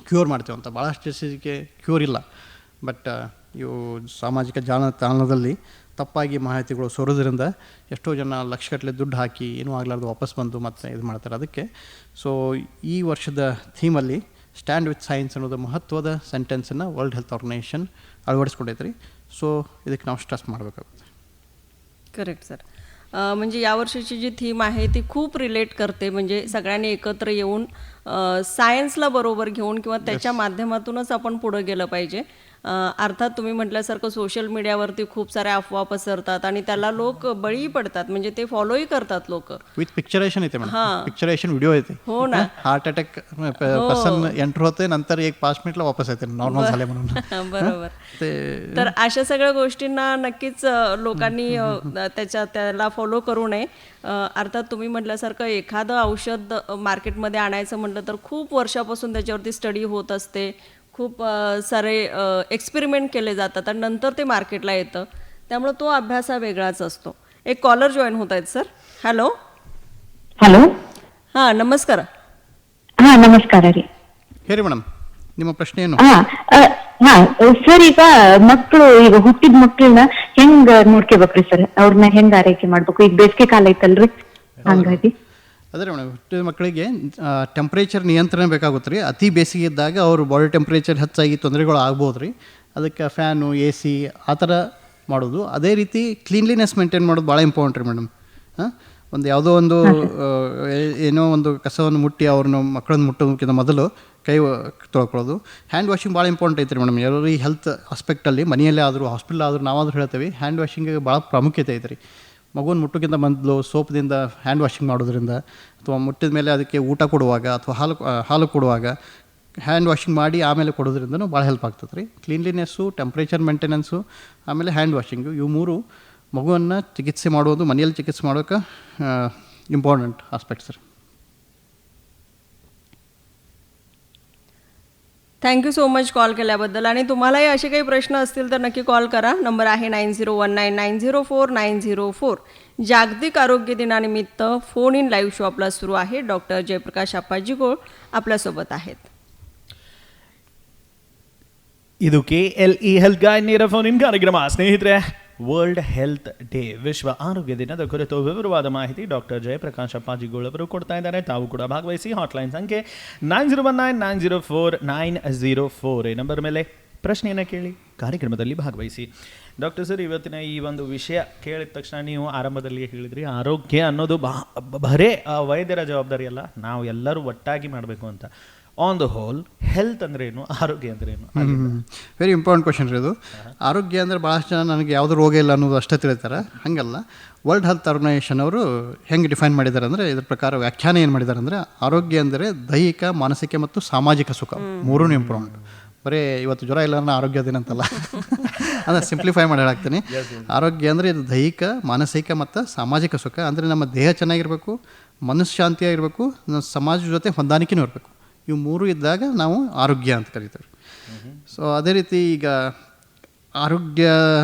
ಕ್ಯೂರ್ ಮಾಡ್ತೇವೆ ಅಂತ, ಭಾಳಷ್ಟು ಡಿಸೀಸ್ಗೆ ಕ್ಯೂರ್ ಇಲ್ಲ. ಬಟ್ ಇವು ಸಾಮಾಜಿಕ ಜಾಲತಾಣದಲ್ಲಿ ತಪ್ಪಾಗಿ ಮಾಹಿತಿಗಳು ಸೋರೋದ್ರಿಂದ ಎಷ್ಟೋ ಜನ ಲಕ್ಷಗಟ್ಟಲೆ ದುಡ್ಡು ಹಾಕಿ ಏನೂ ಆಗಲಾರ್ದು ವಾಪಸ್ ಬಂದು ಮತ್ತೆ ಇದು ಮಾಡ್ತಾರೆ. ಅದಕ್ಕೆ ಸೊ ಈ ವರ್ಷದ ಥೀಮಲ್ಲಿ ಸ್ಟ್ಯಾಂಡ್ ವಿತ್ ಸೈನ್ಸ್ ಅನ್ನೋದು ಮಹತ್ವದ ಸೆಂಟೆನ್ಸನ್ನು ವರ್ಲ್ಡ್ ಹೆಲ್ತ್ ಆರ್ಗನೈಸೇಷನ್ अळवडीस्ಕೊಂಡೈತೆ ರೀ. सो ಇದಕ್ಕೆ ನಾವು ಸ್ಟ್ರೆಸ್ ಮಾಡಬೇಕಾಗುತ್ತೆ. Correct sir. म्हणजे यावर्षीची जी थीम आहे ती खूप रिलेट करते, म्हणजे सगळ्यांनी एकत्र येऊन सायन्सला बरोबर घेऊन किंवा त्याच्या माध्यमातूनच आपण पुढं गेलं पाहिजे. अर्थात तुम्ही म्हटल्यासारखं सोशल मीडियावरती खूप साऱ्या अफवा पसरतात आणि त्याला लोक बळी पडतात, म्हणजे ते फॉलोही करतात लोक. विथ पिक्चरेशन येते मॅडम, पिक्चरेशन व्हिडिओ येते. हो ना. हार्ट अटॅक पर्सन एंटर होते, नंतर 1-5 मिनिटला वापस येते नॉर्मल झाले म्हणून. बरोबर. तर अशा सगळ्या गोष्टींना नक्कीच लोकांनी त्याला फॉलो करू नये. अर्थात तुम्ही म्हटल्यासारखं एखादं औषध मार्केटमध्ये आणायचं म्हटलं तर खूप वर्षापासून त्याच्यावरती स्टडी होत असते, खूप सारे एक्सपेरिमेंट केले जातात आणि नंतर ते मार्केटला येतं, त्यामुळे तो अभ्यास हा वेगळाच असतो. एक कॉलर जॉईन होत आहेत सर. ಹಲೋ ಹಾಂ ನಮಸ್ಕಾರ. ಹಾ ನಮಸ್ಕಾರ ರೀ. ಹೇಳಿ ಮೇಡಮ್, ನಿಮ್ಮ ಪ್ರಶ್ನೆ ಏನು? ಸರ್, ಈಗ ಮಕ್ಕಳು ಈಗ ಹುಟ್ಟಿದ ಮಕ್ಕಳನ್ನ ಹೆಂಗ್ ನೋಡ್ಕೋಬೇಕ್ರಿ ಸರ್? ಅವ್ರನ್ನ ಹೆಂಗ್ ಆರೈಕೆ ಮಾಡ್ಬೇಕು? ಈಗ ಬೇಸಿಗೆ ಕಾಲ ಐತಲ್ರಿ, ಹಂಗಾಗಿ. ಅದೇ ಮೇಡಮ್, ಹುಟ್ಟಿದ ಮಕ್ಕಳಿಗೆ ಟೆಂಪ್ರೇಚರ್ ನಿಯಂತ್ರಣ ಬೇಕಾಗುತ್ತೆ ರೀ. ಅತಿ ಬೇಸಿಗೆ ಇದ್ದಾಗ ಅವ್ರ ಬಾಡಿ ಟೆಂಪ್ರೇಚರ್ ಹೆಚ್ಚಾಗಿ ತೊಂದರೆಗಳು ಆಗ್ಬೋದು ರೀ. ಅದಕ್ಕೆ ಫ್ಯಾನು, AC ಆ ಥರ ಮಾಡೋದು. ಅದೇ ರೀತಿ ಕ್ಲೀನ್ಲಿನೆಸ್ ಮೇಂಟೈನ್ ಮಾಡೋದು ಭಾಳ ಇಂಪಾರ್ಟೆಂಟ್ ರೀ ಮೇಡಮ್. ಒಂದು ಯಾವುದೋ ಒಂದು ಏನೋ ಒಂದು ಕಸವನ್ನು ಮುಟ್ಟಿ ಅವ್ರನ್ನ ಮಕ್ಕಳನ್ನ ಮುಟ್ಟೋದಕ್ಕಿಂತ ಮೊದಲು ಕೈ ತೊಳ್ಕೊಳ್ಳೋದು. ಹ್ಯಾಂಡ್ ವಾಷಿಂಗ್ ಭಾಳ ಇಂಪಾರ್ಟೆಂಟ್ ಐತೆ ರೀ ಮೇಡಮ್. ಎಲ್ಲರೂ ಹೆಲ್ತ್ ಆಸ್ಪೆಕ್ಟಲ್ಲಿ ಮನೆಯಲ್ಲೇ ಆದರೂ ಹಾಸ್ಪಿಟಲ್ ಆದರೂ ನಾವಾದರೂ ಹೇಳ್ತೇವೆ, ಹ್ಯಾಂಡ್ ವಾಷಿಂಗಿಗೆ ಭಾಳ ಪ್ರಾಮುಖ್ಯತೆ ಐತೆ ರೀ. ಮಗುನ ಮುಟ್ಟೋಕ್ಕಿಂತ ಮೊದಲು ಸೋಪ್ದಿಂದ ಹ್ಯಾಂಡ್ ವಾಷಿಂಗ್ ಮಾಡೋದ್ರಿಂದ, ಅಥವಾ ಮುಟ್ಟಿದ ಮೇಲೆ ಅದಕ್ಕೆ ಊಟ ಕೊಡುವಾಗ ಅಥವಾ ಹಾಲು ಕೊಡುವಾಗ ಹ್ಯಾಂಡ್ ವಾಷಿಂಗ್ ಮಾಡಿ ಆಮೇಲೆ ಕೊಡೋದ್ರಿಂದನೂ ಭಾಳ ಹೆಲ್ಪ್ ಆಗ್ತದೆ ರೀ. ಕ್ಲೀನ್ಲಿನೆಸ್ಸು, ಟೆಂಪ್ರೇಚರ್ ಮೇಂಟೆನೆನ್ಸು, ಆಮೇಲೆ ಹ್ಯಾಂಡ್ ವಾಷಿಂಗು, ಇವು ಮೂರು ಮಗುವನ್ನು ಚಿಕಿತ್ಸೆ ಮಾಡೋದು, ಮನೆಯಲ್ಲಿ ಚಿಕಿತ್ಸೆ ಮಾಡೋಕೆ ಇಂಪಾರ್ಟೆಂಟ್ ಆಸ್ಪೆಕ್ಟ್ಸ್ ರೀ. थँक्यू सो मच कॉल केल्याबद्दल. आणि तुम्हालाही असे काही प्रश्न असतील तर नक्की कॉल करा. नंबर आहे 9019904904. जागतिक आरोग्य दिनानिमित्त फोन इन लाईव्ह शो आपला सुरू आहे. डॉक्टर जयप्रकाश अप्पाजी गोळ आपल्यासोबत आहेत. ಇದು KLE ಹೆಲ್ತ್ ಗೈಡ್ ನೇರ ಫೋನ್ ಇನ್ ಕಾರ್ಯಕ್ರಮ. ಸ್ನೇಹಿತರೆ, ವರ್ಲ್ಡ್ ಹೆಲ್ತ್ ಡೇ, ವಿಶ್ವ ಆರೋಗ್ಯ ದಿನದ ಕುರಿತು ವಿವರವಾದ ಮಾಹಿತಿ ಡಾಕ್ಟರ್ ಜಯಪ್ರಕಾಶ್ ಅಪ್ಪಾಜಿಗೋಳ್ ಅವರು ಕೊಡ್ತಾ ಇದ್ದಾರೆ. ತಾವು ಕೂಡ ಭಾಗವಹಿಸಿ. ಹಾಟ್ಲೈನ್ ಸಂಖ್ಯೆ 9019904904 ಈ ನಂಬರ್ ಮೇಲೆ ಪ್ರಶ್ನೆಯನ್ನು ಕೇಳಿ ಕಾರ್ಯಕ್ರಮದಲ್ಲಿ ಭಾಗವಹಿಸಿ. ಡಾಕ್ಟರ್ ಸರ್, ಇವತ್ತಿನ ಈ ಒಂದು ವಿಷಯ ಕೇಳಿದ ತಕ್ಷಣ ನೀವು ಆರಂಭದಲ್ಲಿ ಹೇಳಿದ್ರಿ, ಆರೋಗ್ಯ ಅನ್ನೋದು ಬರೇ ವೈದ್ಯರ ಜವಾಬ್ದಾರಿ ಅಲ್ಲ, ನಾವು ಎಲ್ಲರೂ ಒಟ್ಟಾಗಿ ಮಾಡಬೇಕು ಅಂತ. ಆನ್ ದ ಹೋಲ್ ಹೆಲ್ತ್ ಅಂದ್ರೇನು, ಆರೋಗ್ಯ ಅಂದ್ರೇನು? ವೆರಿ ಇಂಪಾರ್ಟೆಂಟ್ ಕ್ವಶನ್ ರೀ ಇದು. ಆರೋಗ್ಯ ಅಂದರೆ ಭಾಳಷ್ಟು ಜನ ನನಗೆ ಯಾವುದೂ ರೋಗ ಇಲ್ಲ ಅನ್ನೋದು ಅಷ್ಟೇ ತಿಳಿತಾರೆ. ಹಾಗಲ್ಲ, ವರ್ಲ್ಡ್ ಹೆಲ್ತ್ ಆರ್ಗನೈಸೇಷನ್ ಅವರು ಹೆಂಗೆ ಡಿಫೈನ್ ಮಾಡಿದ್ದಾರೆ ಅಂದರೆ, ಇದ್ರ ಪ್ರಕಾರ ವ್ಯಾಖ್ಯಾನ ಏನು ಮಾಡಿದ್ದಾರೆ ಅಂದರೆ, ಆರೋಗ್ಯ ಅಂದರೆ ದೈಹಿಕ, ಮಾನಸಿಕ ಮತ್ತು ಸಾಮಾಜಿಕ ಸುಖ, ಮೂರೂ ಇಂಪಾರ್ಟೆಂಟ್. ಬರೀ ಇವತ್ತು ಜ್ವರ ಇಲ್ಲ ಅನ್ನೋ ಆರೋಗ್ಯ ದಿನ ಅಂತಲ್ಲ, ಅಂದರೆ ಸಿಂಪ್ಲಿಫೈ ಮಾಡಿ ಹೇಳಾಕ್ತೀನಿ. ಆರೋಗ್ಯ ಅಂದರೆ ಇದು ದೈಹಿಕ, ಮಾನಸಿಕ ಮತ್ತು ಸಾಮಾಜಿಕ ಸುಖ. ಅಂದರೆ ನಮ್ಮ ದೇಹ ಚೆನ್ನಾಗಿರಬೇಕು, ಮನಸ್ಸು ಶಾಂತಿಯಾಗಿರಬೇಕು, ನಮ್ಮ ಸಮಾಜದ ಜೊತೆ ಹೊಂದಾಣಿಕೆನೂ ಇರಬೇಕು. ಇವು ಮೂರು ಇದ್ದಾಗ ನಾವು ಆರೋಗ್ಯ ಅಂತ ಕರಿತೇವೆ. ಸೊ ಅದೇ ರೀತಿ ಈಗ ಆರೋಗ್ಯ,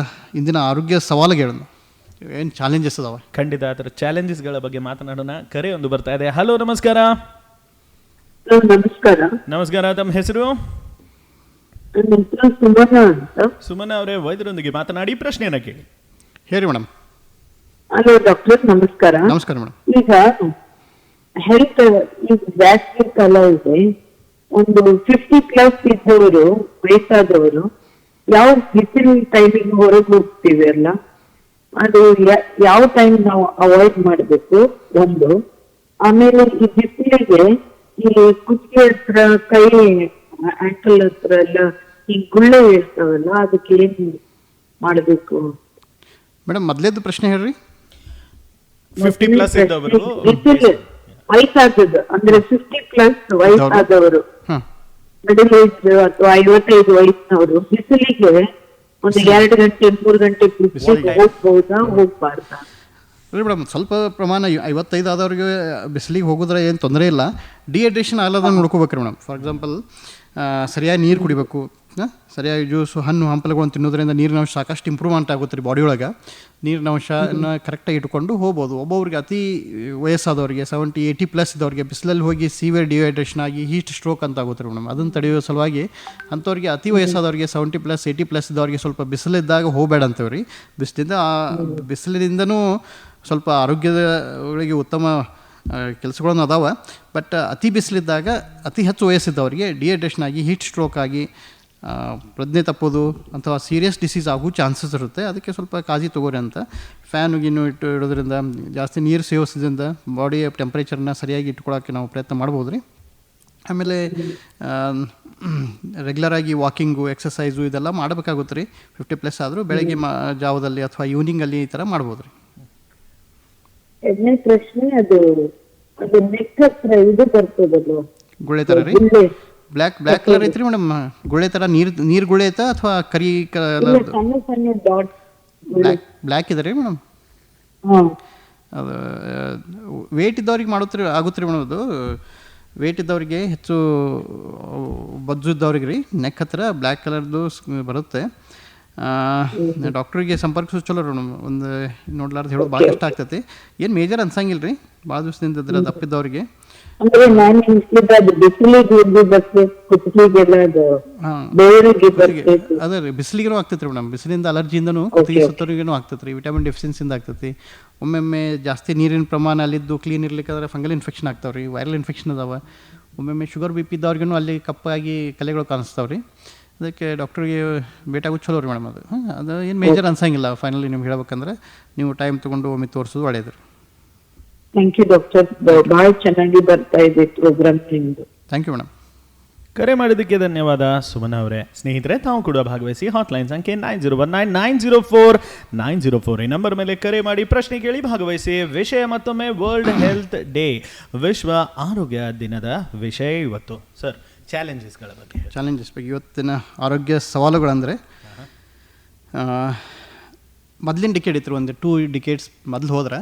ಇಂದಿನ ಆರೋಗ್ಯ ಸವಾಲುಗಳು ಏನು ಚಾಲೆಂಜಸ್ ಅದಾವೆ? ಖಂಡಿತ ಅದರ ಚಾಲೆಂಜಸ್ಗಳ ಬಗ್ಗೆ ಮಾತನಾಡೋಣ. ಕರೆ ಒಂದು ಬರ್ತಾ ಇದೆ. ಹಲೋ, ನಮಸ್ಕಾರ. ನಮಸ್ಕಾರ. ನಮಸ್ಕಾರ, ತಮ್ಮ ಹೆಸರು? ಸುಮನ ಅಂತ. ಸುಮನ ಅವರೇ, ವೈದ್ಯರೊಂದಿಗೆ ಮಾತನಾಡಿ ಪ್ರಶ್ನೆಯನ್ನ ಕೇಳಿ. ಹೇಳಿ ಮೇಡಮ್. ಹಲೋ ಡಾಕ್ಟರ್, ನಮಸ್ಕಾರ. ನಮಸ್ಕಾರ ಮೇಡಮ್. ಈಗ ಹೆಲ್ತ್, ಈಗ ಬ್ಯಾಸಿಗೆ ಕಾಲ ಇದೆ, ಒಂದು 50+ ಇದ್ದವರು, ವಯಸ್ಸಾದವರು ಯಾವ ಬಿಸಿಲು ಟೈಮಿಗೆ ಹೊರಗೆ ಹೋಗ್ತೀವಿ ಅಲ್ಲ, ಅದು ಯಾವ ಟೈಮ್ ನಾವು ಅವಾಯ್ಡ್ ಮಾಡಬೇಕು ಒಂದು. ಆಮೇಲೆ ಈ ಬಿಸಿಲಿಗೆ ಈ ಕುತ್ತಿಗೆ ಹತ್ರ, ಕೈ, ಆಂಕಲ್ ಹತ್ರ ಎಲ್ಲ ಈ ಗುಳ್ಳೆ ಇರ್ತಾವಲ್ಲ, ಅದಕ್ಕೆ ಏನ್ ಮಾಡಬೇಕು ಮೇಡಮ್? ಮೊದಲೇದು ಪ್ರಶ್ನೆ ಹೇಳ್ರಿ. 50+ ಇದ್ದವರು, ಬಿಸಿಲು ವಯಸ್ಸಾದದ್ದು ಅಂದ್ರೆ 50+ ವಯಸ್ಸಾದವರು, ಮಿಡಲ್ ಏಜ್ ಅಥವಾ 55 ವಯಸ್ಸಿನವರು ಬಿಸಿಲಿಗೆ ಒಂದು 2 ಗಂಟೆ 3 ಗಂಟೆ ಬಿಸಿಲಿಗೆ ಹೋಗ್ಬಹುದಾ, ಹೋಗ್ಬಾರ್ದಾ? ಇಲ್ಲ ಮೇಡಮ್, ಸ್ವಲ್ಪ ಪ್ರಮಾಣ 55 ಆದವ್ರಿಗೆ ಬಿಸಿಲಿಗೆ ಹೋಗೋದ್ರೆ ಏನು ತೊಂದರೆ ಇಲ್ಲ. ಡಿಹೈಡ್ರೇಷನ್ ಆಗಲಾರ್ದಂಗೆ ನೋಡ್ಕೋಬೇಕ್ರಿ ಮೇಡಮ್. ಫಾರ್ ಎಕ್ಸಾಂಪಲ್, ಸರಿಯಾಗಿ ನೀರು ಕುಡಿಬೇಕು, ಸರಿಯಾಗಿ ಜ್ಯೂಸು, ಹಣ್ಣು ಹಂಪಲುಗಳನ್ನು ತಿನ್ನೋದ್ರಿಂದ ನೀರಿನ ಅಂಶ ಸಾಕಷ್ಟು ಇಂಪ್ರೂವ್ಮೆಂಟ್ ಆಗುತ್ತೆ ರೀ ಬಾಡಿ ಒಳಗೆ. ನೀರಿನ ಅಂಶನ ಕರೆಕ್ಟಾಗಿ ಇಟ್ಕೊಂಡು ಹೋಗ್ಬೋದು. ಒಬ್ಬೊಬ್ರಿಗೆ ಅತಿ ವಯಸ್ಸಾದವ್ರಿಗೆ 70-80+ ಇದ್ದವ್ರಿಗೆ ಬಿಸಿಲಲ್ಲಿ ಹೋಗಿ ಸಿವಿಯರ್ ಡಿಹೈಡ್ರೇಷನ್ ಆಗಿ ಹೀಟ್ ಸ್ಟ್ರೋಕ್ ಅಂತ ಆಗುತ್ತೆ ರೀ ಮೇಡಮ್. ಅದನ್ನು ತಡೆಯೋ ಸಲುವಾಗಿ ಅಂಥವ್ರಿಗೆ, ಅತಿ ವಯಸ್ಸಾದವ್ರಿಗೆ 70+-80+ ಇದ್ದವ್ರಿಗೆ ಸ್ವಲ್ಪ ಬಿಸಿಲಿದ್ದಾಗ ಹೋಗಬೇಡ ಅಂತೇವೆ ರೀ. ಬಿಸಿಲಿನಿಂದನೂ ಸ್ವಲ್ಪ ಆರೋಗ್ಯದ ಒಳಗೆ ಉತ್ತಮ ಕೆಲಸಗಳನ್ನು ಅದಾವೆ. ಬಟ್ ಅತಿ ಬಿಸಿಲಿದ್ದಾಗ, ಅತಿ ಹೆಚ್ಚು ವಯಸ್ಸಿದ್ದವರಿಗೆ ಡಿಹೈಡ್ರೇಷನ್ ಆಗಿ ಹೀಟ್ ಸ್ಟ್ರೋಕ್ ಆಗಿ ಪ್ರಜ್ಞೆ ತಪ್ಪೋದು ಅಥವಾ ಸೀರಿಯಸ್ ಡಿಸೀಸ್ ಆಗೋ ಚಾನ್ಸಸ್ ಇರುತ್ತೆ. ಅದಕ್ಕೆ ಸ್ವಲ್ಪ ಕಾಳಜಿ ತಗೋರಿ ಅಂತ. ಫ್ಯಾನು ಗಿನ್ನು ಇಡೋದ್ರಿಂದ, ಜಾಸ್ತಿ ನೀರು ಸೇವಿಸೋದ್ರಿಂದ ಬಾಡಿಯ ಟೆಂಪ್ರೇಚರ್ನ ಸರಿಯಾಗಿ ಇಟ್ಕೊಳ್ಳೋಕ್ಕೆ ನಾವು ಪ್ರಯತ್ನ ಮಾಡ್ಬೋದು ರೀ. ಆಮೇಲೆ ರೆಗ್ಯುಲರಾಗಿ ವಾಕಿಂಗು ಎಕ್ಸಸೈಸು ಇದೆಲ್ಲ ಮಾಡಬೇಕಾಗುತ್ತೆ ರೀ. 50+ ಆದರೂ ಬೆಳಗ್ಗೆ ಜಾವದಲ್ಲಿ ಅಥವಾ ಈವ್ನಿಂಗಲ್ಲಿ ಈ ಥರ ಮಾಡ್ಬೋದು ರೀ. ಎರಡನೇ ಪ್ರಶ್ನೆ, ಅದು ನೆಕ್ ಹತ್ರ ಇದು ಬರ್ತದಲ್ಲ, ಗುಳೆ ಥರ ರೀ, ಬ್ಲ್ಯಾಕ್ ಕಲರ್ ಐತ್ರಿ ಮೇಡಮ್. ಗುಳೆ ಥರ ನೀರು ಗುಳೆ ಐತಾ ಅಥವಾ ಕರಿ ಕಲರ್? ಸಣ್ಣ ಸಣ್ಣ ಡಾಟ್ ಬ್ಲ್ಯಾಕ್ ಇದೆ ರೀ ಮೇಡಮ್. ಹಾ, ಅದು ವೇಟ್ ಇದ್ದವ್ರಿಗೆ ಆಗುತ್ತೆ ರೀ ಮೇಡಮ್. ಅದು ವೇಟ್ ಇದ್ದವ್ರಿಗೆ ಹೆಚ್ಚು ಬಜ್ಜು ಇದ್ದವ್ರಿಗೆ ರೀ ನೆಕ್ ಹತ್ರ ಬ್ಲ್ಯಾಕ್ ಕಲರ್ದು ಬರುತ್ತೆ. ಡಾಕ್ಟ್ರಿಗೆ ಸಂಪರ್ಕಿಸೋದು ಚಲೋ ರೀ ಮೇಡಮ್. ಒಂದು ನೋಡ್ಲಾರ್ದು ಹೇಳೋದು ಭಾಳ ಕಷ್ಟ ಆಗ್ತೈತಿ. ಏನು ಮೇಜರ್ ಅನ್ಸಂಗಿಲ್ಲ ರೀ ಭಾಳ ದಿವಸದಿಂದ ಇದ್ರೆ ದಪ್ಪಿದ್ದವ್ರಿಗೆ. ಅಂದ್ರೆ ನಾನು ಅದು ಬಿಸಿಲಿಗೆ ಬರ್ತದೆ, ಕುತ್ತಿಗೆಲ್ಲ ಅದು ಬೆವರಿಗೆ ಬರ್ತದೆ. ಅದೇ ರೀ, ಬಿಸಿಲಿಗೂ ಆಗ್ತೈತೆ ರೀ ಮೇಡಮ್. ಬಿಸಿಲಿಂದ ಅಲರ್ಜಿಯಿಂದನೂ ಕುತ್ತಿಗೆ ಸುತ್ತರಿಗೂ ಆಗ್ತೈತೆ ರೀ. ವಿಟಮಿನ್ ಡೆಫಿಷಿಯನ್ಸಿಂದ ಆಗ್ತೈತಿ. ಒಮ್ಮೊಮ್ಮೆ ಜಾಸ್ತಿ ನೀರಿನ ಪ್ರಮಾಣ ಅಲ್ಲಿದ್ದು ಕ್ಲೀನ್ ಇರ್ಲಿಕ್ಕಾದ್ರೆ ಫಂಗಲ್ ಇನ್ಫೆಕ್ಷನ್ ಆಗ್ತಾವೆ ರೀ, ವೈರಲ್ ಇನ್ಫೆಕ್ಷನ್ ಅದಾವೆ. ಒಮ್ಮೊಮ್ಮೆ ಶುಗರ್ BP ಇದ್ದವ್ರಿಗೂ ಅಲ್ಲಿ ಕಪ್ಪಾಗಿ ಕಲೆಗಳು ಕಾಣಿಸ್ತಾವೆ ರೀ. ಅದಕ್ಕೆ ಡಾಕ್ಟ್ರಿಗೆ ಭೇಟಿಯಾಗೋದು ಚಲೋ ರೀ ಮೇಡಮ್. ಅದು ಏನು ಮೇಜರ್ ಅನ್ಸಂಗಿಲ್ಲ. ಫೈನಲಿ ನಿಮ್ಗೆ ಹೇಳ್ಬೇಕಂದ್ರೆ ನೀವು ಟೈಮ್ ತೊಗೊಂಡು ಒಮ್ಮೆ ತೋರಿಸೋದು ಒಳ್ಳೆಯದು ರೀ. ಥ್ಯಾಂಕ್ ಯು ಡಾಕ್ಟರ್, ಭಾಳ ಚೆನ್ನಾಗಿ ಬರ್ತಾ ಇದೆ ಪ್ರೋಗ್ರಾಮ್ ನಿಮ್ದು. Thank you madam. ಕರೆ ಮಾಡಿದ್ದಕ್ಕೆ ಧನ್ಯವಾದ ಸುಮನ್ ಅವರೇ. ಸ್ನೇಹಿತರೆ, ತಾವು ಕೂಡ ಭಾಗವಹಿಸಿ. ಹಾಟ್ಲೈನ್ ಸಂಖ್ಯೆ 9019904904 ಈ ನಂಬರ್ ಮೇಲೆ ಕರೆ ಮಾಡಿ ಪ್ರಶ್ನೆ ಕೇಳಿ ಭಾಗವಹಿಸಿ. ವಿಷಯ ಮತ್ತೊಮ್ಮೆ ವರ್ಲ್ಡ್ ಹೆಲ್ತ್ ಡೇ, ವಿಶ್ವ ಆರೋಗ್ಯ ದಿನದ ವಿಷಯ ಇವತ್ತು. ಸರ್, ಚಾಲೆಂಜಸ್ಗಳ ಬಗ್ಗೆ. ಚಾಲೆಂಜಸ್ ಬಗ್ಗೆ ಇವತ್ತಿನ ಆರೋಗ್ಯ ಸವಾಲುಗಳಂದರೆ, ಮೊದಲಿನ ಡಿಕೇಡ್ ಇತ್ತು, ಒಂದು 2 ಡಿಕೇಡ್ಸ್ ಮೊದಲು ಹೋದ್ರೆ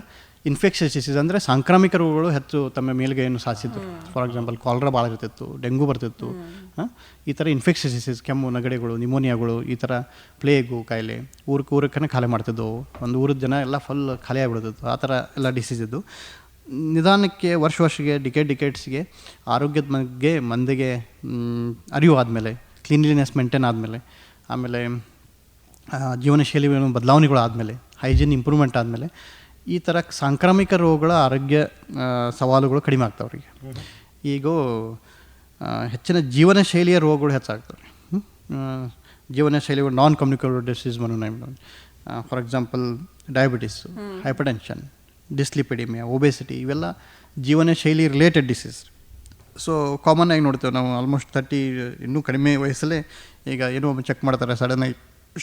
ಇನ್ಫೆಕ್ಷಸ್ ಡಿಸೀಸ್ ಅಂದರೆ ಸಾಂಕ್ರಾಮಿಕ ರೋಗಗಳು ಹೆಚ್ಚು ತಮ್ಮ ಮೇಲುಗೈಯನ್ನು ಸಾಧಿಸಿತ್ತು. ಫಾರ್ ಎಕ್ಸಾಂಪಲ್ ಕಾಲರಾ ಭಾಳ ಇರ್ತಿತ್ತು, ಡೆಂಗು ಬರ್ತಿತ್ತು. ಈ ಥರ ಇನ್ಫೆಕ್ಷಸ್ ಡಿಸೀಸ್, ಕೆಮ್ಮು, ನೆಗಡಿಗಳು, ನಿಮೋನಿಯಾಗಳು, ಈ ಥರ ಪ್ಲೇಗು ಕಾಯಿಲೆ ಊರಕ್ಕೇ ಖಾಲಿ ಮಾಡ್ತಿದ್ದವು. ಒಂದು ಊರದ ಜನ ಎಲ್ಲ ಫುಲ್ ಖಾಲಿ ಆಗಿಬಿಡ್ತಿತ್ತು. ಆ ಥರ ಎಲ್ಲ ಡಿಸೀಸ್ ಇದ್ದು ನಿಧಾನಕ್ಕೆ ವರ್ಷಕ್ಕೆ ಡಿಕೇಡ್ಸ್ಗೆ ಆರೋಗ್ಯದ ಬಗ್ಗೆ ಮಂದಿಗೆ ಅರಿವು ಆದಮೇಲೆ, ಕ್ಲೀನ್ಲಿನೆಸ್ ಮೇಂಟೈನ್ ಆದಮೇಲೆ, ಆಮೇಲೆ ಜೀವನ ಶೈಲಿ ಬದಲಾವಣೆಗಳು ಆದಮೇಲೆ, ಹೈಜೀನ್ ಇಂಪ್ರೂವ್ಮೆಂಟ್ ಆದಮೇಲೆ ಈ ಥರ ಸಾಂಕ್ರಾಮಿಕ ರೋಗಗಳ ಆರೋಗ್ಯ ಸವಾಲುಗಳು ಕಡಿಮೆ ಆಗ್ತಾವ್ರಿ. ಈಗ ಹೆಚ್ಚಿನ ಜೀವನ ಶೈಲಿಯ ರೋಗಗಳು ಹೆಚ್ಚಾಗ್ತವೆ. ಜೀವನ ಶೈಲಿಗಳು non communicable disease for example diabetes, hypertension, dyslipidemia, obesity, ಇವೆಲ್ಲ ಜೀವನ ಶೈಲಿ ರಿಲೇಟೆಡ್ ಡಿಸೀಸ್. ಸೊ ಕಾಮನ್ ಆಗಿ ನೋಡ್ತೇವೆ ನಾವು. ಆಲ್ಮೋಸ್ಟ್ 30 ಇನ್ನೂ ಕಡಿಮೆ ವಯಸ್ಸಲ್ಲೇ ಈಗ ಏನೋ ಒಮ್ಮೆ ಚೆಕ್ ಮಾಡ್ತಾರೆ, ಸಡನ್ನಾಗಿ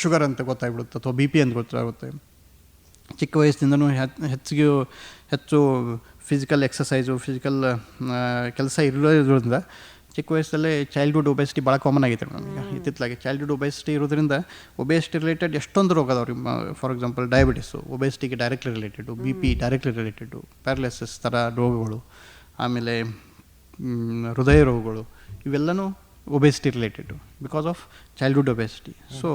ಶುಗರ್ ಅಂತ ಗೊತ್ತಾಗ್ಬಿಡುತ್ತೆ ಅಥವಾ BP ಅಂತ ಗೊತ್ತಾಗುತ್ತೆ. ಚಿಕ್ಕ ವಯಸ್ಸಿಂದನೂ ಹೆಚ್ಚು ಫಿಸಿಕಲ್ ಎಕ್ಸಸೈಸು, ಫಿಸಿಕಲ್ ಕೆಲಸ ಇರೋದ್ರಿಂದ ಚಿಕ್ಕ ವಯಸ್ಸಲ್ಲೇ ಚೈಲ್ಡ್ಹುಡ್ ಒಬೆಸಿಟಿ ಭಾಳ ಕಾಮನ್ ಆಗೈತೆ ನಮಗೆ ಇತ್ತಿತ್ತಲಾಗಿ. ಚೈಲ್ಡ್ಹುಡ್ ಒಬೆಸಿಟಿ ಇರೋದ್ರಿಂದ ಒಬೆಸಿಟಿ ರಿಲೇಟೆಡ್ ಎಷ್ಟೊಂದು ರೋಗ ಅದಾವೆ ರೀ. ಫಾರ್ ಎಕ್ಸಾಂಪಲ್ ಡಯಾಬಿಟಿಸು ಒಬೆಸಿಟಿಗೆ directly related, BP directly related, paralysis ಥರ ರೋಗಗಳು, ಆಮೇಲೆ ಹೃದಯ ರೋಗಗಳು, ಇವೆಲ್ಲನೂ obesity related because of childhood obesity. So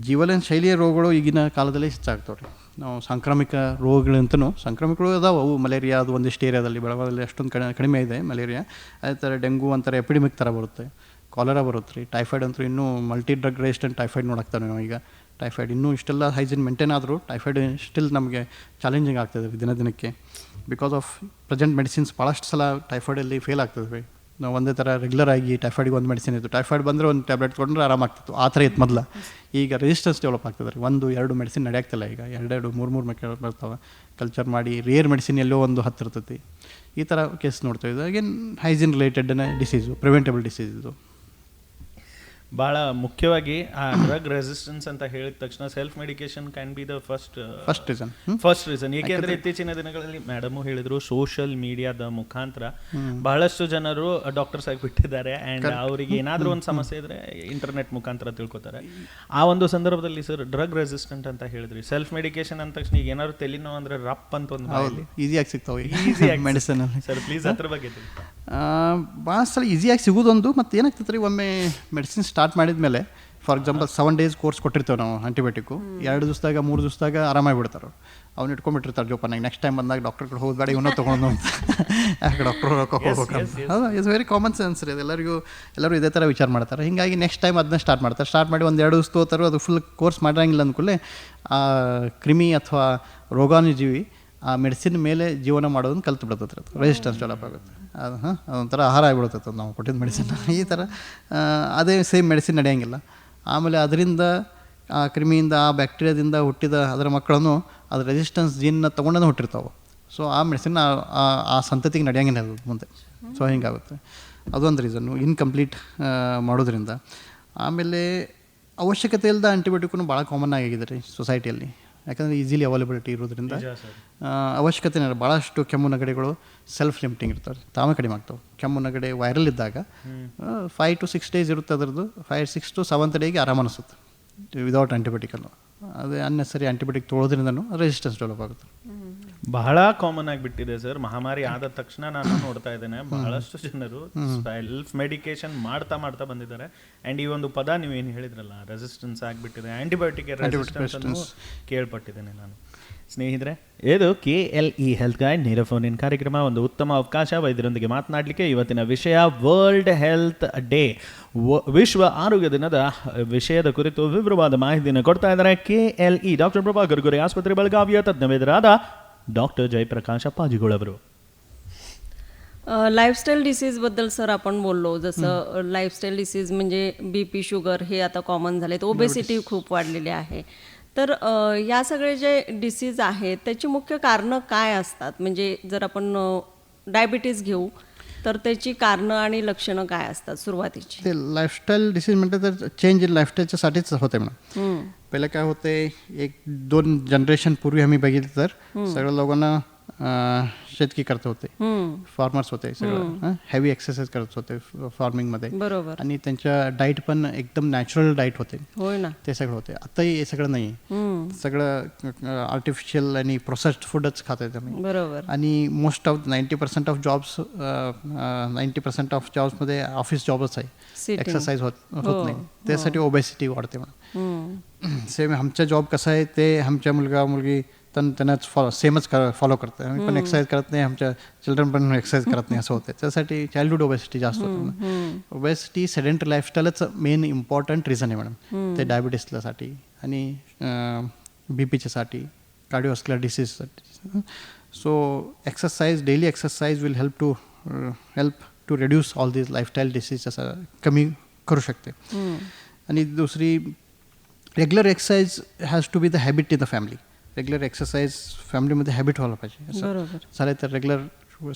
ಜೀವನ ಶೈಲಿಯ ರೋಗಗಳು ಈಗಿನ ಕಾಲದಲ್ಲಿ ಹೆಚ್ಚಾಗ್ತಾವೆ ರೀ. ನಾವು ಸಾಂಕ್ರಾಮಿಕ ರೋಗಗಳಂತೂ ಸಾಂಕ್ರಾಮಿಕಗಳು ಅದಾವೆ. ಅವು ಮಲೇರಿಯಾ ಅದು ಒಂದಿಷ್ಟು ಏರಿಯಾದಲ್ಲಿ, ಬೆಳಗಾವಿಯಲ್ಲಿ ಅಷ್ಟೊಂದು ಕಡಿಮೆ ಇದೆ ಮಲೇರಿಯಾ. ಅದೇ ಥರ ಡೆಂಗು ಅಂತಾರೆ, ಎಪಿಡೆಮಿಕ್ ಥರ ಬರುತ್ತೆ. ಕಾಲರಾ ಬರುತ್ತೆ ರೀ. ಟೈಫಾಯ್ಡ್ ಅಂತೂ ಇನ್ನೂ ಮಲ್ಟಿ ಡ್ರಗ್ ರೆಸಿಸ್ಟೆಂಟ್ ಟೈಫಾಯ್ಡ್ ನೋಡಾಕ್ತಾವೆ ನಾವು ಈಗ. ಟೈಫಾಯ್ಡ್ ಇನ್ನೂ ಇಷ್ಟೆಲ್ಲ ಹೈಜೀನ್ ಮೇಂಟೈನ್ ಆದರೂ ಟೈಫಾಯ್ಡ್ ಸ್ಟಿಲ್ ನಮಗೆ ಚಾಲೆಂಜಿಂಗ್ ಆಗ್ತದೆ ದಿನಕ್ಕೆ. ಬಿಕಾಸ್ ಆಫ್ ಪ್ರೆಸೆಂಟ್ ಮೆಡಿಸಿನ್ಸ್ ಭಾಳಷ್ಟು ಸಲ ಟೈಫಾಯ್ಡಲ್ಲಿ ಫೇಲ್ ಆಗ್ತದೆ. ನಾವು ಒಂದೇ ಥರ ರೆಗ್ಯುಲರ್ ಆಗಿ ಟೈಫಾಯ್ಡಿಗೆ ಒಂದು ಮೆಡಿಸಿನ್ ಇತ್ತು, ಟೈಫಾಯ್ಡ್ ಬಂದರೆ ಒಂದು ಟ್ಯಾಬ್ಲೆಟ್ ತೊಗೊಂಡ್ರೆ ಆರಾಮಾಗ್ತಿತ್ತು. ಆ ಥರ ಇತ್ತು ಮೊದಲು. ಈಗ ರೆಸಿಸ್ಟೆನ್ಸ್ ಡೆವಲಪ್ ಆಗ್ತದೆ ರೀ. 1-2 ಮೆಡಿಸಿನ್ ನಡೆಯಾಗ್ತಿಲ್ಲ ಈಗ. 2-3 ಬರ್ತಾವೆ. ಕಲ್ಚರ್ ಮಾಡಿ ರೇರ್ ಮೆಡಿಸಿನ್ ಎಲ್ಲೋ ಒಂದು ಹತ್ತಿರ್ತೈತಿ. ಈ ಥರ ಕೇಸ್ ನೋಡ್ತೇವೆ. ಇದಾಗೇನು ಹೈಜೀನ್ ರಿಲೇಟೆಡ್ನೇ ಡಿಸೀಸು, ಪ್ರಿವೆಂಟಬಲ್ ಡಿಸೀಸ್ ಇದು. ಭಾಳ ಮುಖ್ಯವಾಗಿ ಆ ಡ್ರಗ್ ರೆಸಿಸ್ಟೆನ್ಸ್ ಅಂತ ಹೇಳಿದ ತಕ್ಷಣ self medication can be the first reason. ಏಕೆಂದರೆ ಇತ್ತೀಚಿನ ದಿನಗಳಲ್ಲಿ ಮೇಡಮು ಹೇಳಿದ್ರು, ಸೋಷಿಯಲ್ ಮೀಡಿಯಾದ ಮುಖಾಂತರ ಬಹಳಷ್ಟು ಜನರು ಡಾಕ್ಟರ್ಸ್ ಆಗಿ ಬಿಟ್ಟಿದ್ದಾರೆ. ಆ್ಯಂಡ್ ಅವರಿಗೆ ಏನಾದರೂ ಒಂದು ಸಮಸ್ಯೆ ಇದ್ರೆ ಇಂಟರ್ನೆಟ್ ಮುಖಾಂತರ ತಿಳ್ಕೊತಾರೆ. ಆ ಒಂದು ಸಂದರ್ಭದಲ್ಲಿ ಸರ್ ಡ್ರಗ್ ರೆಸಿಸ್ಟೆಂಟ್ ಅಂತ ಹೇಳಿದ್ರಿ, ಸೆಲ್ಫ್ ಮೆಡಿಕೇಶನ್ ಅಂದ ತಕ್ಷಣ ಈಗ ಏನಾದ್ರು ತಲೆನೋ ಅಂದ್ರೆ ರಪ್ ಅಂತ ಒಂದು ಈಸಿಯಾಗಿ ಸಿಗ್ತಾವೆ ಮೆಡಿಸಿನ್. ಸರ್ ಪ್ಲೀಸ್ ಅದ್ರ ಬಗ್ಗೆ ಭಾಳ ಸಲ ಈಸಿಯಾಗಿ ಸಿಗೋದೊಂದು. ಮತ್ತು ಏನಾಗ್ತದೆ ರೀ, ಒಮ್ಮೆ ಮೆಡಿಸಿನ್ ಸ್ಟಾರ್ಟ್ ಮಾಡಿದ್ಮೇಲೆ ಫಾರ್ ಎಕ್ಸಾಂಪಲ್ 7 days ಕೋರ್ಸ್ ಕೊಟ್ಟಿರ್ತೇವೆ ನಾವು ಆಂಟಿಬಯೋಟಿಕ್ಕು. 2 ದಿವಸದಾಗ 3 ದಿವಸದಾಗ ಆರಾಮಾಗಿಬಿಡ್ತಾರೆ. ಅವ್ನು ಇಟ್ಕೊಂಡ್ಬಿಟ್ಟಿರ್ತಾರೆ ಜೋಪಾನಾಗಿ. ನೆಕ್ಸ್ಟ್ ಟೈಮ್ ಬಂದಾಗ ಡಾಕ್ಟರ್ ಕಡೆ ಹೋಗ್ಬೇಡ, ಇವನ್ನ ತೊಗೊಂಡು ಅಂತ ಯಾಕೆ ಡಾಕ್ಟ್ರು ಹೋಗ್ಬೇಕಂತ. ಹೌದು, ಇಟ್ಸ್ ವೆರಿ ಕಾಮನ್ ಸೆನ್ಸ್ ರೀ. ಎಲ್ಲರೂ ಇದೇ ಥರ ವಿಚಾರ ಮಾಡ್ತಾರೆ. ಹೀಗಾಗಿ ನೆಕ್ಸ್ಟ್ ಟೈಮ್ ಅದನ್ನ ಸ್ಟಾರ್ಟ್ ಮಾಡಿ 1-2 ದಿವಸ ತೋತಾರೋ ಅದು ಫುಲ್ ಕೋರ್ಸ್ ಮಾಡಿರಂಗಿಲ್ಲ ಅಂದ್ಕೂಡಲೇ ಆ ಕ್ರಿಮಿ ಅಥವಾ ರೋಗಾನುಜೀವಿ ಆ ಮೆಡಿಸಿನ್ ಮೇಲೆ ಜೀವನ ಮಾಡೋದನ್ನು ಕಲ್ತು ಬಿಡ್ತೈತೆ ರೀ. ರೆಸಿಸ್ಟೆನ್ಸ್ ಡೆವಲಪ್ ಆಗುತ್ತೆ. ಅದೊಂಥರ ಆಹಾರ ಆಗಿಬಿಡ್ತೈತೆ ನಾವು ಕೊಟ್ಟಿದ್ದ ಮೆಡಿಸಿನ್. ಈ ಥರ ಅದೇ ಸೇಮ್ ಮೆಡಿಸಿನ್ ನಡೆಯೋಂಗಿಲ್ಲ. ಆಮೇಲೆ ಅದರಿಂದ ಆ ಕ್ರಿಮಿಯಿಂದ, ಆ ಬ್ಯಾಕ್ಟೀರಿಯಾದಿಂದ ಹುಟ್ಟಿದ ಅದರ ಮಕ್ಕಳನ್ನು ಅದರ ರೆಸಿಸ್ಟೆನ್ಸ್ ಜೀನ್ನ ತೊಗೊಂಡೇ ಹುಟ್ಟಿರ್ತಾವೆ. ಸೊ ಆ ಮೆಡಿಸಿನ್ ಆ ಸಂತತಿಗೆ ನಡೆಯೋಂಗಿಲ್ಲ ಮುಂದೆ. ಸೊ ಹಿಂಗಾಗುತ್ತೆ. ಅದೊಂದು ರೀಸನ್ನು ಇನ್ಕಂಪ್ಲೀಟ್ ಮಾಡೋದ್ರಿಂದ. ಆಮೇಲೆ ಅವಶ್ಯಕತೆ ಇಲ್ಲದ ಆ್ಯಂಟಿಬಯೋಟಿಕ್ನು ಭಾಳ ಕಾಮನ್ ಆಗಿದೆ ರೀ ಸೊಸೈಟಿಯಲ್ಲಿ, ಯಾಕಂದರೆ ಈಸಿಲಿ ಅವೈಲಬಿಲಿಟಿ ಇರೋದ್ರಿಂದ. ಅವಶ್ಯಕತೆ ಭಾಳಷ್ಟು ಕೆಮ್ಮು ನೆಗಡಿಗಳು ಸೆಲ್ಫ್ ಲಿಮಿಟಿಂಗ್ ಇರ್ತಾರೆ, ತಾವೇ ಕಡಿಮೆ ಆಗ್ತಾವೆ. ಕೆಮ್ಮು ನೆಗಡಿ ವೈರಲ್ ಇದ್ದಾಗ 5 to 6 days ಇರುತ್ತೆ, ಅದರದ್ದು 6 to 7th ಡೇಗೆ ಆರಾಮ ಅನಿಸುತ್ತೆ ವಿದೌಟ್ ಆ್ಯಂಟಿಬಯೋಟಿಕನ್ನು. ಅದೇ ಅನ್ನೆಸರಿ ಆ್ಯಂಟಿಬಯೋಟಿಕ್ ತೊಗೊಳೋದ್ರಿಂದನೂ ರೆಸಿಸ್ಟೆನ್ಸ್ ಡೆವಲಪ್ ಆಗುತ್ತೆ. ಬಹಳ ಕಾಮನ್ ಆಗಿಬಿಟ್ಟಿದೆ ಸರ್. ಮಹಾಮಾರಿ ಆದ ತಕ್ಷಣ ನಾನು ನೋಡ್ತಾ ಇದ್ದೇನೆ ಬಹಳಷ್ಟು ಜನರು ಸೆಲ್ಫ್ ಮೆಡಿಕೇಶನ್ ಮಾಡ್ತಾ ಬಂದಿದ್ದಾರೆ. ಆ್ಯಂಡ್ ಈ ಒಂದು ಪದ ನೀವು ಏನು ಹೇಳಿದ್ರಲ್ಲ, ರೆಸಿಸ್ಟೆನ್ಸ್ ಆಗಿಬಿಟ್ಟಿದೆ, ಆ್ಯಂಟಿಬಯೋಟಿಕ್ ರೆಸಿಸ್ಟೆನ್ಸ್ ಅನ್ನು ಕೇಳ್ಪಟ್ಟಿದ್ದೇನೆ ನಾನು. ಸ್ನೇಹಿತರೆ, ಇದು KLE ಹೆಲ್ತ್ ಗೈಡ್ ನೇರ ಫೋನ್ ಇನ್ ಕಾರ್ಯಕ್ರಮ. ಒಂದು ಉತ್ತಮ ಅವಕಾಶ ವೈದ್ಯರೊಂದಿಗೆ ಮಾತನಾಡಲಿಕ್ಕೆ. ಇವತ್ತಿನ ವಿಷಯ ವರ್ಲ್ಡ್ ಹೆಲ್ತ್ ಡೇ, ವಿಶ್ವ ಆರೋಗ್ಯ ದಿನದ ವಿಷಯದ ಕುರಿತು ವಿವರವಾದ ಮಾಹಿತಿಯನ್ನು ಕೊಡ್ತಾ ಇದ್ದಾರೆ KLE ಡಾಕ್ಟರ್ ಪ್ರಭಾಕರ್ ಗುರೆ ಆಸ್ಪತ್ರೆ ಬೆಳಗಾವಿಯ ತಜ್ಞ ವೈದ್ಯರಾದ डॉक्टर जयप्रकाश पाजिगोळ ಅವರು. लाईफस्टाईल डिसीजबद्दल सर आपण बोललो, जसं लाईफस्टाईल डिसीज म्हणजे BP शुगर हे आता कॉमन झालेत, ओबेसिटी खूप वाढलेली आहे. तर या सगळे जे डिसीज आहेत त्याची मुख्य कारणं काय असतात? म्हणजे जर आपण डायबिटीज घेऊ तर त्याची कारणं आणि लक्षणं काय असतात सुरुवातीची? ते लाईफस्टाईल डिसीज म्हटलं तर चेंज इन लाईफस्टाईलच्यासाठीच होते म्हणा. पहिलं काय होते, 1-2 जनरेशन पूर्वी आम्ही बघितलं तर सगळ्या लोकांना शेतकी करत होते, फार्मर्स होते, सगळं हेवी एक्सरसाइज करत होते फार्मिंगमध्ये, बरोबर. आणि त्यांच्या डाईट पण एकदम नॅचरल डाईट होते, होय ना, ते सगळं होते. आताही हे सगळं नाही, सगळं आर्टिफिशियल आणि प्रोसेस्ड फूडच खात आहेत आम्ही. बरोबर. आणि most of 90% of jobs 90% of जॉब्समध्ये ऑफिस जॉबच आहे, एक्सरसाइज होत नाही, त्यासाठी ओबेसिटी वाढते म्हणून. सेम आमचा जॉब कसा आहे ते आमच्या मुलगा मुलगी त्यांनाच सेमच फॉलो करतात. आम्ही पण एक्सरसाइज करत नाही, आमच्या चिल्ड्रन पण एक्सरसाइज करत नाही, असं होतं. त्यासाठी चाइल्डहुड ओबेसिटी जास्त होते. ओबेसिटी सेडेंटरी लाईफस्टाईलच मेन इम्पॉर्टंट रिझन आहे मॅडम, ते डायबिटीससाठी आणि BPच्यासाठी, कार्डिओव्हास्क्युलर डिसीजसाठी. So exercise, daily exercise will help to reduce all these lifestyle disease, असं कमी करू शकते. आणि दुसरी, regular exercise has to be the habit in the family. Regular exercise फॅमिलीमध्ये हॅबिट व्हायला पाहिजे. असं झालं तर रेग्युलर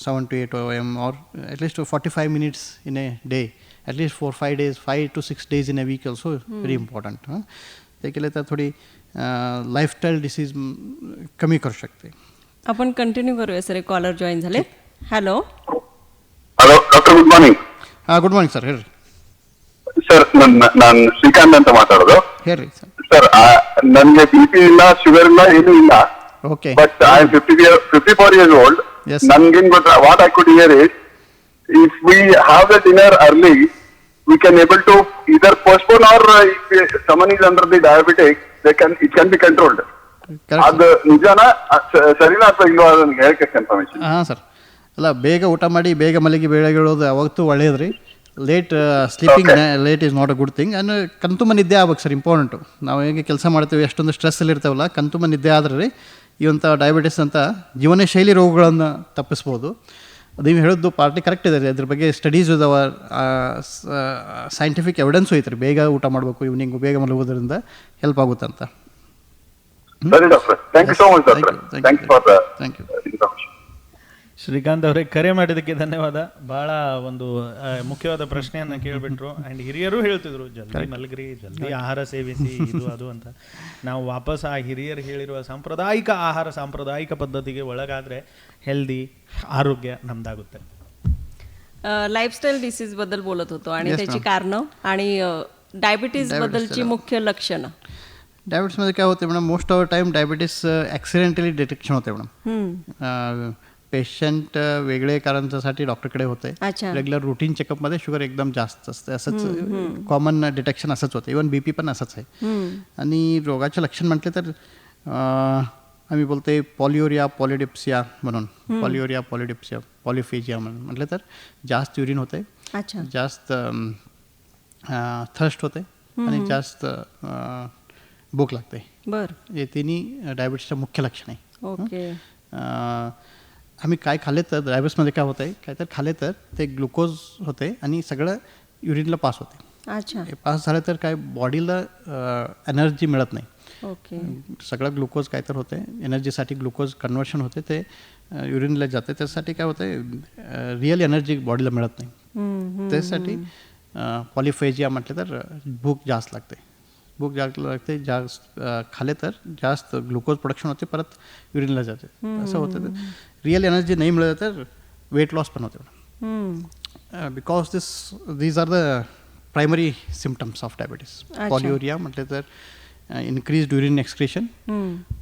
7 to 8 AM और at least 45 minutes in a day, at least 4-5 days, 5 to 6 days in a week also very important. ते केलं तर थोडी लाईफस्टाईल डिसीज कमी करू शकते. आपण कंटिन्यू करूया सर. एक कॉलर जॉईन झाले. Hello hello doctor, good morning. Good morning sir, ಹೇಳ್ರಿ ಸರ್. ನಾನು ಶ್ರೀಕಾಂತ್ ಅಂತ ಮಾತಾಡೋದು. ಹೇಳ್ರಿ ಸರ್. ಸರ್, ನನಗೆ BP ಇಲ್ಲ, ಶುಗರ್ ಇಲ್ಲ, ಏನೂ ಇಲ್ಲ. Okay. But I am 54 years old. ನನ್ಗೇನ್ ಗೊತ್ತಾ, what I could here it, if we have the dinner early, we can able to either postpone or if someone is under the diabetic, it can be controlled. ಅದು ನಿಜಾನ ಸರಿನಾ ಅಥವಾ ಇಲ್ವಾ ನನಗೆ ಹೇಳಕ್ಕೆ confirmation. ಹಾಂ ಸರ್, ಅಲ್ಲ ಬೇಗ ಊಟ ಮಾಡಿ ಬೇಗ ಮಲಗಿ ಬೆಳಗಿಡೋದು ಯಾವತ್ತೂ ಒಳ್ಳೇದು ರೀ. Late sleeping late is not a good thing. And ಕಣ್ತುಂಬ ನಿದ್ದೆ ಆಗ್ಬೇಕು ಸರ್, ಇಂಪಾರ್ಟೆಂಟು. ನಾವು ಹೇಗೆ ಕೆಲಸ ಮಾಡ್ತೀವಿ, ಎಷ್ಟೊಂದು ಸ್ಟ್ರೆಸ್ಸಲ್ಲಿ ಇರ್ತಾವಲ್ಲ, ಕಣ್ತುಂಬ ನಿದ್ದೆ ಆದರೆ ರೀ ಇವಂಥ ಡಯಾಬಿಟಿಸ್ ಅಂತ ಜೀವನ ಶೈಲಿ ರೋಗಗಳನ್ನು ತಪ್ಪಿಸ್ಬೋದು. ನೀವು ಹೇಳೋದು ಪಾರ್ಟಿ ಕರೆಕ್ಟ್ ಇದೆ ರೀ. ಅದ್ರ ಬಗ್ಗೆ ಸ್ಟಡೀಸ್ ಇದಾವ, ಸೈಂಟಿಫಿಕ್ ಎವಿಡೆನ್ಸು ಐತೆ ರೀ. ಬೇಗ ಊಟ ಮಾಡಬೇಕು, ಈವ್ನಿಂಗು ಬೇಗ ಮಲಗೋದ್ರಿಂದ ಹೆಲ್ಪ್ ಆಗುತ್ತೆ ಅಂತ. ಸರಿ doctor, thank you so much doctor. Thanks for the information. Srikanth ಅವರೇ, ಕರೆ ಮಾಡಿದ್ದಕ್ಕೆ ಧನ್ಯವಾದ. ಬಹಳ ಒಂದು ಮುಖ್ಯವಾದ ಪ್ರಶ್ನೆಯನ್ನು ಕೇಳಿಬಿಟ್ರು. ಆ್ಯಂಡ್ ಹಿರಿಯರು ಹೇಳ್ತಿದ್ರು, ಜಲ್ದಿ ಮಲಗ್ರಿ, ಜಲ್ದಿ ಆಹಾರ ಸೇವಿಸಿ, ಇದು ಅದು ಅಂತ. ನಾವು ವಾಪಸ್ ಆ ಹಿರಿಯರು ಹೇಳಿರುವ ಸಾಂಪ್ರದಾಯಿಕ ಆಹಾರ, ಸಾಂಪ್ರದಾಯಿಕ ಪದ್ಧತಿಗೆ ಒಳಗಾದರೆ ಹೆಲ್ದಿ आरोग्य नमदागुತ್ತೆ. लाईफस्टाईल डिसीज बद्दल बोलत होतो आणि त्याची कारणं आणि डायबिटीज बद्दलची मुख्य लक्षणं. डायबिटीसमध्ये काय होते madam, most of the time diabetes accidentally detection होते मॅडम. पेशंट वेगळे कारणसाठी डॉक्टरकडे होते. रेग्युलर रुटीन चेकअपमध्ये शुगर एकदम जास्त असते, असंच कॉमन डिटेक्शन असंच होतं. इवन BP पण असंच आहे. आणि रोगाचे लक्षण म्हटले तर आम्ही बोलते पॉलियुरिया पॉलिडिप्सिया म्हणून, पॉलियुरिया पॉलिडिप्सिया, पॉलिफेजिया म्हणून म्हटलं तर जास्त युरिन होते, जास्त थर्स्ट होते आणि जास्त भूक लागते. बरं, हे तिन्ही डायबिटीसचं मुख्य लक्षण आहे. ओके. आम्ही काय खाल्ले तर डायबिटीसमध्ये काय होतं आहे, काय तर खाल्ले तर ते ग्लुकोज होते आणि सगळं युरिनला पास होते. अच्छा. पास झालं तर काय बॉडीला एनर्जी मिळत नाही. ओके. सगळं ग्लुकोज काय तर होते, एनर्जीसाठी ग्लुकोज कन्वर्शन होते, ते युरिनला जाते. त्यासाठी काय होते, रिअल एनर्जी बॉडीला मिळत नाही. त्यासाठी पॉलिफेजिया म्हटलं तर भूक जास्त लागते. भूक जास्त लागते, जास्त खाल्ले तर जास्त ग्लुकोज प्रोडक्शन होते, परत युरिनला जाते. असं होतं. तर रिअल एनर्जी नाही मिळत तर वेट लॉस पण होते. Because these are the primary symptoms of diabetes. Polyuria म्हटलं तर increase urine excretion,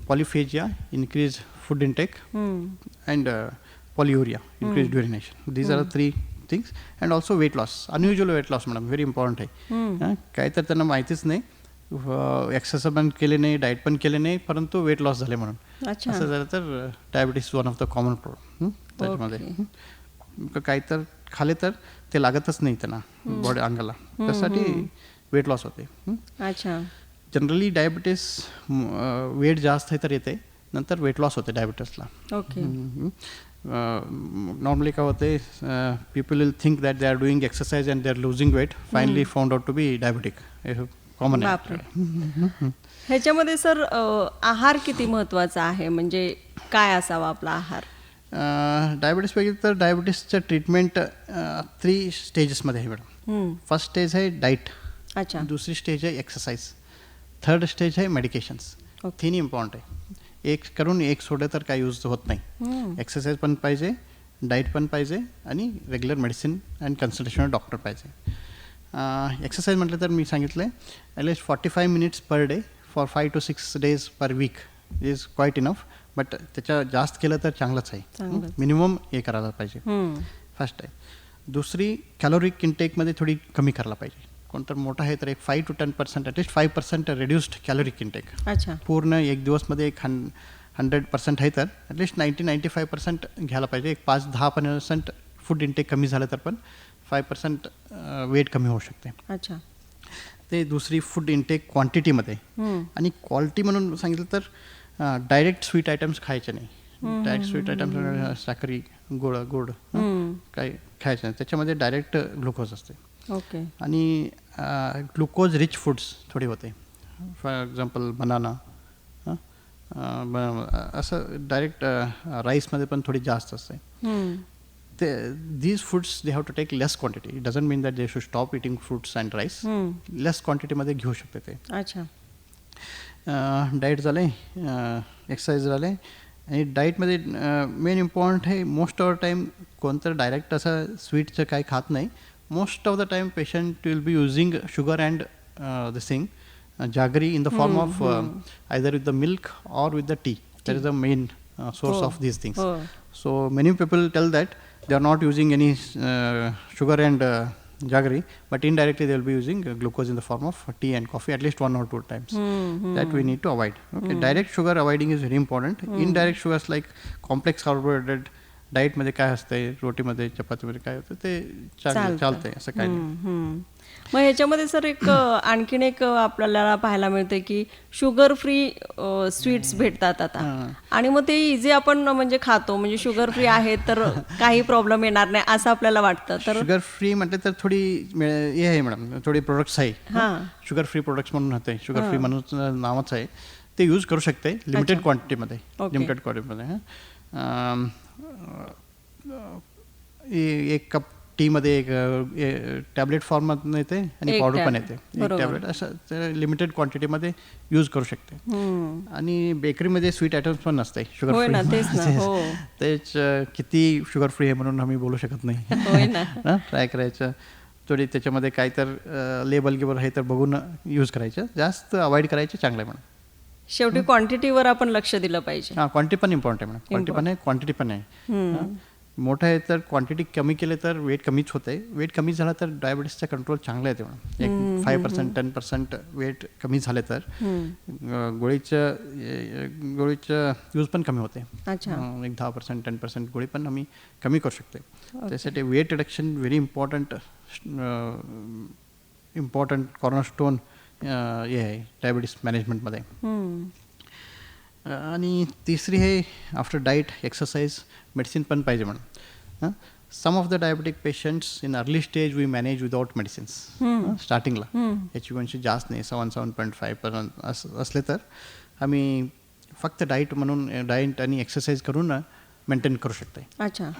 polyphagia increase food intake, and polyuria increase urination. These are 3 things. And also weight loss, unusual weight loss madam, very important आहे. काय तर त्यांना माहितीच नाही, exercise पण केले नाही, डाएट पण केले नाही, परंतु वेट लॉस झाले म्हणून. असं झालं तर diabetes one of the common problem त्याच्यामध्ये. काही तर खाले तर ते लागतच नाही त्यांना बॉडी अंगाला, त्यासाठी वेट लॉस होते. अच्छा. जनरली डायबिटीस वेट जास्त आहे तर येते, नंतर वेट लॉस होते डायबिटीसला. ओके. नॉर्मली काय होते, people will think that they are doing exercise and they are losing weight, finally found out to be diabetic. Common आहे. ह्याच्यामध्ये सर आहार किती महत्वाचा आहे, म्हणजे काय असावा आपला आहार? डायबिटीसपैकी तर डायबिटीसचं ट्रीटमेंट 3 स्टेजेसमध्ये आहे मॅडम. फर्स्ट स्टेज आहे डाईट, अच्छा. दुसरी स्टेज आहे एक्सरसाइज, थर्ड स्टेज आहे मेडिकेशन्स. तिन्ही इम्पॉर्टंट आहे. एक करून एक सोडलं तर काही यूज होत नाही. एक्सरसाइज पण पाहिजे, डाईट पण पाहिजे, आणि regular medicine and consultation doctor पाहिजे. एक्सरसाइज म्हटलं तर मी सांगितलं आहे at least 45 minutes per day for 5 to 6 days per week is quite enough. But त्याच्या जास्त केलं तर चांगलंच आहे. मिनिमम हे करायला पाहिजे. फर्स्ट आहे. दुसरी, कॅलोरिक इंटेकमध्ये थोडी कमी करायला पाहिजे. कोणतर मोठा आहे तर एक 5 to 10%, ॲटलिस्ट 5% रिड्युस्ड कॅलोरिक इंटेक. अच्छा. पूर्ण एक दिवसमध्ये एक 100% आहे तर ॲटलिस्ट 90-95% घ्यायला पाहिजे. एक 5-10% फूड इंटेक कमी झालं तर पण 5% वेट कमी होऊ शकते. अच्छा. ते दुसरी फूड इंटेक क्वांटिटीमध्ये. आणि क्वालिटी म्हणून सांगितलं तर डायरेक्ट स्वीट आयटम्स खायचे नाही. डायरेक्ट स्वीट आयटम्स, साखरी, गोड काही खायचे नाही. त्याच्यामध्ये डायरेक्ट ग्लुकोज असते. ओके. आणि ग्लुकोज रिच फूड्स थोडे होते. फॉर एक्झाम्पल बनाना, असं डायरेक्ट राईसमध्ये पण थोडी जास्त असते. these foods they have to take less quantity. It doesn't mean that they should stop eating fruits and rice. Less quantity मध्ये घेऊ शकते ते. अच्छा. डाएट झाले, एक्सरसाइज झाले. आणि डाएटमध्ये मेन इम्पॉर्टंट आहे, मोस्ट ऑफ द टाईम कोणतं डायरेक्ट असं स्वीटचं काही खात नाही. Most of the time patient will be using sugar and this thing jaggery in the form of either with the milk or with the tea. That is the main source of these things. So many people tell that they are not using any sugar and jaggery, but indirectly they will be using glucose in the form of tea and coffee at least 1 or 2 times. That we need to avoid. Okay, direct sugar avoiding is very important. Indirect sugars like complex carbohydrate, diet मध्ये काय असते, रोटीमध्ये चपातीमध्ये काय होतं ते चालतंय, असं काय नाही. मग ह्याच्यामध्ये सर एक आणखीन एक आपल्याला पाहायला मिळते की शुगर फ्री स्वीट्स भेटतात आता, आणि मग ते इझी आपण म्हणजे खातो, म्हणजे शुगर फ्री आहे तर काही प्रॉब्लेम येणार नाही असं आपल्याला वाटतं. तर शुगर फ्री म्हटलं तर थोडी हे आहे मॅडम, थोडी प्रोडक्ट्स आहे. शुगर फ्री प्रोडक्ट्स म्हणून होते, शुगर फ्री म्हणून नावाचं आहे, ते यूज करू शकते लिमिटेड क्वांटिटीमध्ये. एक कप टी मध्ये एक टॅबलेट फॉर्ममध्ये येते आणि पावडर पण येते. एक टॅबलेट असं लिमिटेड क्वांटिटीमध्ये यूज करू शकते. आणि बेकरीमध्ये स्वीट आयटम्स पण नसते शुगर फ्री. तेच किती शुगर फ्री आहे म्हणून आम्ही बोलू शकत नाही. ट्राय करायचं, थोडी त्याच्यामध्ये काय तर लेबल गिबल आहे तर बघून यूज करायचं, जास्त अवॉइड करायचं चांगलं आहे मॅडम. शेवटी क्वांटिटीवर आपण लक्ष दिलं पाहिजे. क्वांटिटी पण इम्पॉर्टंट आहे मॅडम. क्वांटिटी पण आहे, क्वांटिटी पण आहे. मोठं आहे तर क्वांटिटी कमी केले तर वेट कमीच होते. वेट कमी झाला तर डायबिटीसचा कंट्रोल चांगला येते मॅडम. एक 5% 10% वेट कमी झाले तर गोळीचं यूज पण कमी होते. एक 10% 10% गोळी पण आम्ही कमी करू शकते. त्यासाठी weight reduction very important cornerstone हे आहे डायबिटीस मॅनेजमेंटमध्ये. आणि तिसरी आहे आफ्टर डाईट, एक्सरसाइज, मेडिसिन पण पाहिजे म्हणून. Some of the diabetic patients in early stage we manage without medicines. स्टार्टिंगला HbA1c जास्त नाही, 7-7.5% असले तर आम्ही फक्त डाईट म्हणून डाईट आणि एक्सरसाइज करून मेंटेन करू शकते. अच्छा.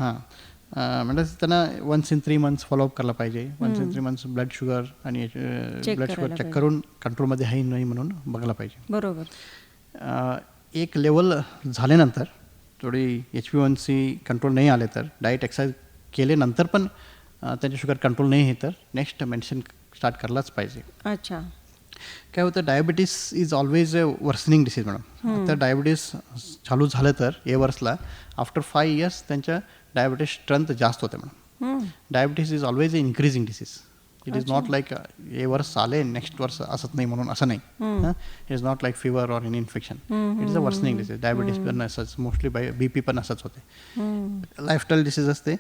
म्हणजे त्यांना 1 in 3 months फॉलोअप करायला पाहिजे. 1 in 3 months ब्लड शुगर आणि ब्लड शुगर चेक करून कंट्रोलमध्ये आहे नाही म्हणून बघायला पाहिजे. बरोबर. एक लेवल झाल्यानंतर थोडी HbA1c कंट्रोल नाही आले तर डाएट एक्सरसाइज केल्यानंतर पण त्यांचे शुगर कंट्रोल नाही आहे तर नेक्स्ट मेडिसिन स्टार्ट करायलाच पाहिजे. अच्छा. काय होतं, diabetes is always a worsening disease madam. तर डायबिटीस चालू झालं तर ए वर्सला आफ्टर 5 years त्यांच्या डायबिटीस स्ट्रेंथ जास्त होते madam. Diabetes is always a increasing disease. It is not like a वर्ष आले नेक्स्ट वर्ष असत नाही म्हणून असं नाही. It is not like fever or an infection. It is a worsening disease. Diabetes पण असंच, मोस्टली BP पण असंच होते. लाईफस्टाईल डिसीज असते.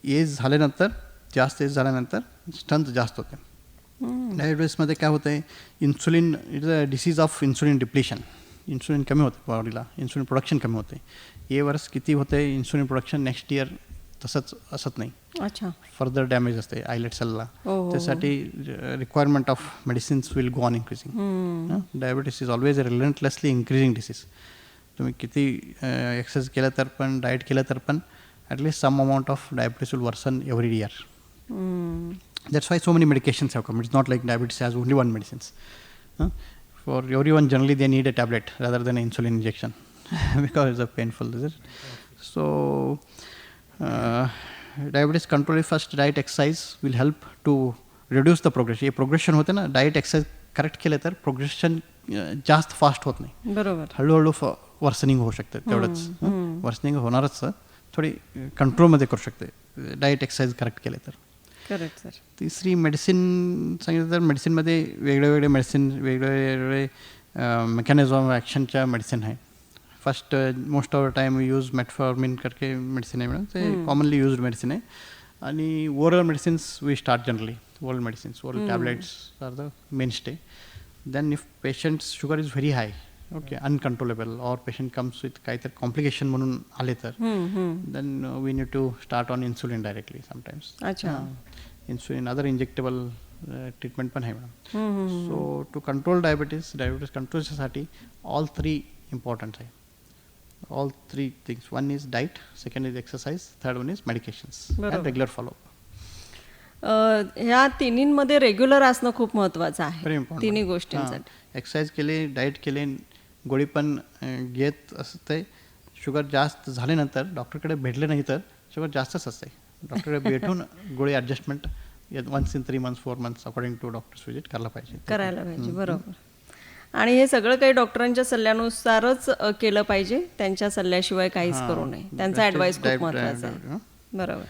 एज झाल्यानंतर, जास्त एज झाल्यानंतर स्ट्रेंथ जास्त होते. डायबिटीसमध्ये काय होतं आहे, insulin it is a disease of insulin depletion. Insulin कमी होतं बॉडीला, इन्सुलिन प्रोडक्शन कमी होते. ए वर्ष किती होते इन्सुलिन प्रोडक्शन, नेक्स्ट इयर तसंच असत नाही. अच्छा. फर्दर डॅमेज असते आयलेट सेलला. त्यासाठी requirement of medicines will go on increasing. Diabetes is always a relentlessly increasing disease. तुम्ही किती एक्सरसाइज केलं तर पण, डाएट केलं तर पण, at least some amount of diabetes will worsen every year. That's why so many medications have come. It's not like diabetes has only one medicines. For everyone, generally they need a tablet rather than an insulin injection because it's a painful disease. So, diabetes control is first diet exercise will help to reduce the progression. ये progression होते ना, diet exercise correct केलं तर progression जास्त fast होत नाही. बरोबर. हळूहळू वर्सनिंग होऊ शकते. तेवढंच वर्सनिंग होणारच, थोडी कंट्रोलमध्ये करू शकते डाएट एक्सरसाइज करेक्ट केले तर. Correct sir. तिसरी मेडिसिन सांगितलं तर मेडिसिनमध्ये वेगळे मेडिसिन, वेगळे मेकॅनिझम ऑफ ॲक्शनच्या मेडिसिन आहे. First most of the time use metformin करके मेडिसिन आहे मॅडम. ते कॉमनली यूज्ड मेडिसिन आहे. आणि oral medicines we start generally. Oral medicines, oral tablets are the mainstay. Then if patients sugar is very high, okay, uncontrollable, और patient comes with काहीतरी complication म्हणून आले तर then we need to start on insulin directly sometimes. अच्छा. Insulin, other injectable treatment पण आहे madam. So to control diabetes कंट्रोलसाठी all 3 important आहे. All 3 things. 1 is diet, 2nd is exercise, 3rd one is medications and regular follow-up. ह्या तिन्हींमध्ये regular असणं खूप महत्वाचं Very आहे important. तिन्ही गोष्टींसाठी. एक्सरसाइज केले, डाएट केले, गोळी पण घेत असते. शुगर जास्त झाल्यानंतर डॉक्टरकडे भेटले नाही तर शुगर जास्तच असते. डॉक्टरकडे भेटून गोळी adjustment 1 in 3 months 4 months according to doctor's visit करायला पाहिजे. बरोबर. आणि हे सगळं काही डॉक्टरांच्या सल्ल्यानुसारच केलं पाहिजे, त्यांच्या सल्ल्याशिवाय काहीच करू नये. त्यांचा ॲडवाईस खूप महत्त्वाचा आहे. बरोबर.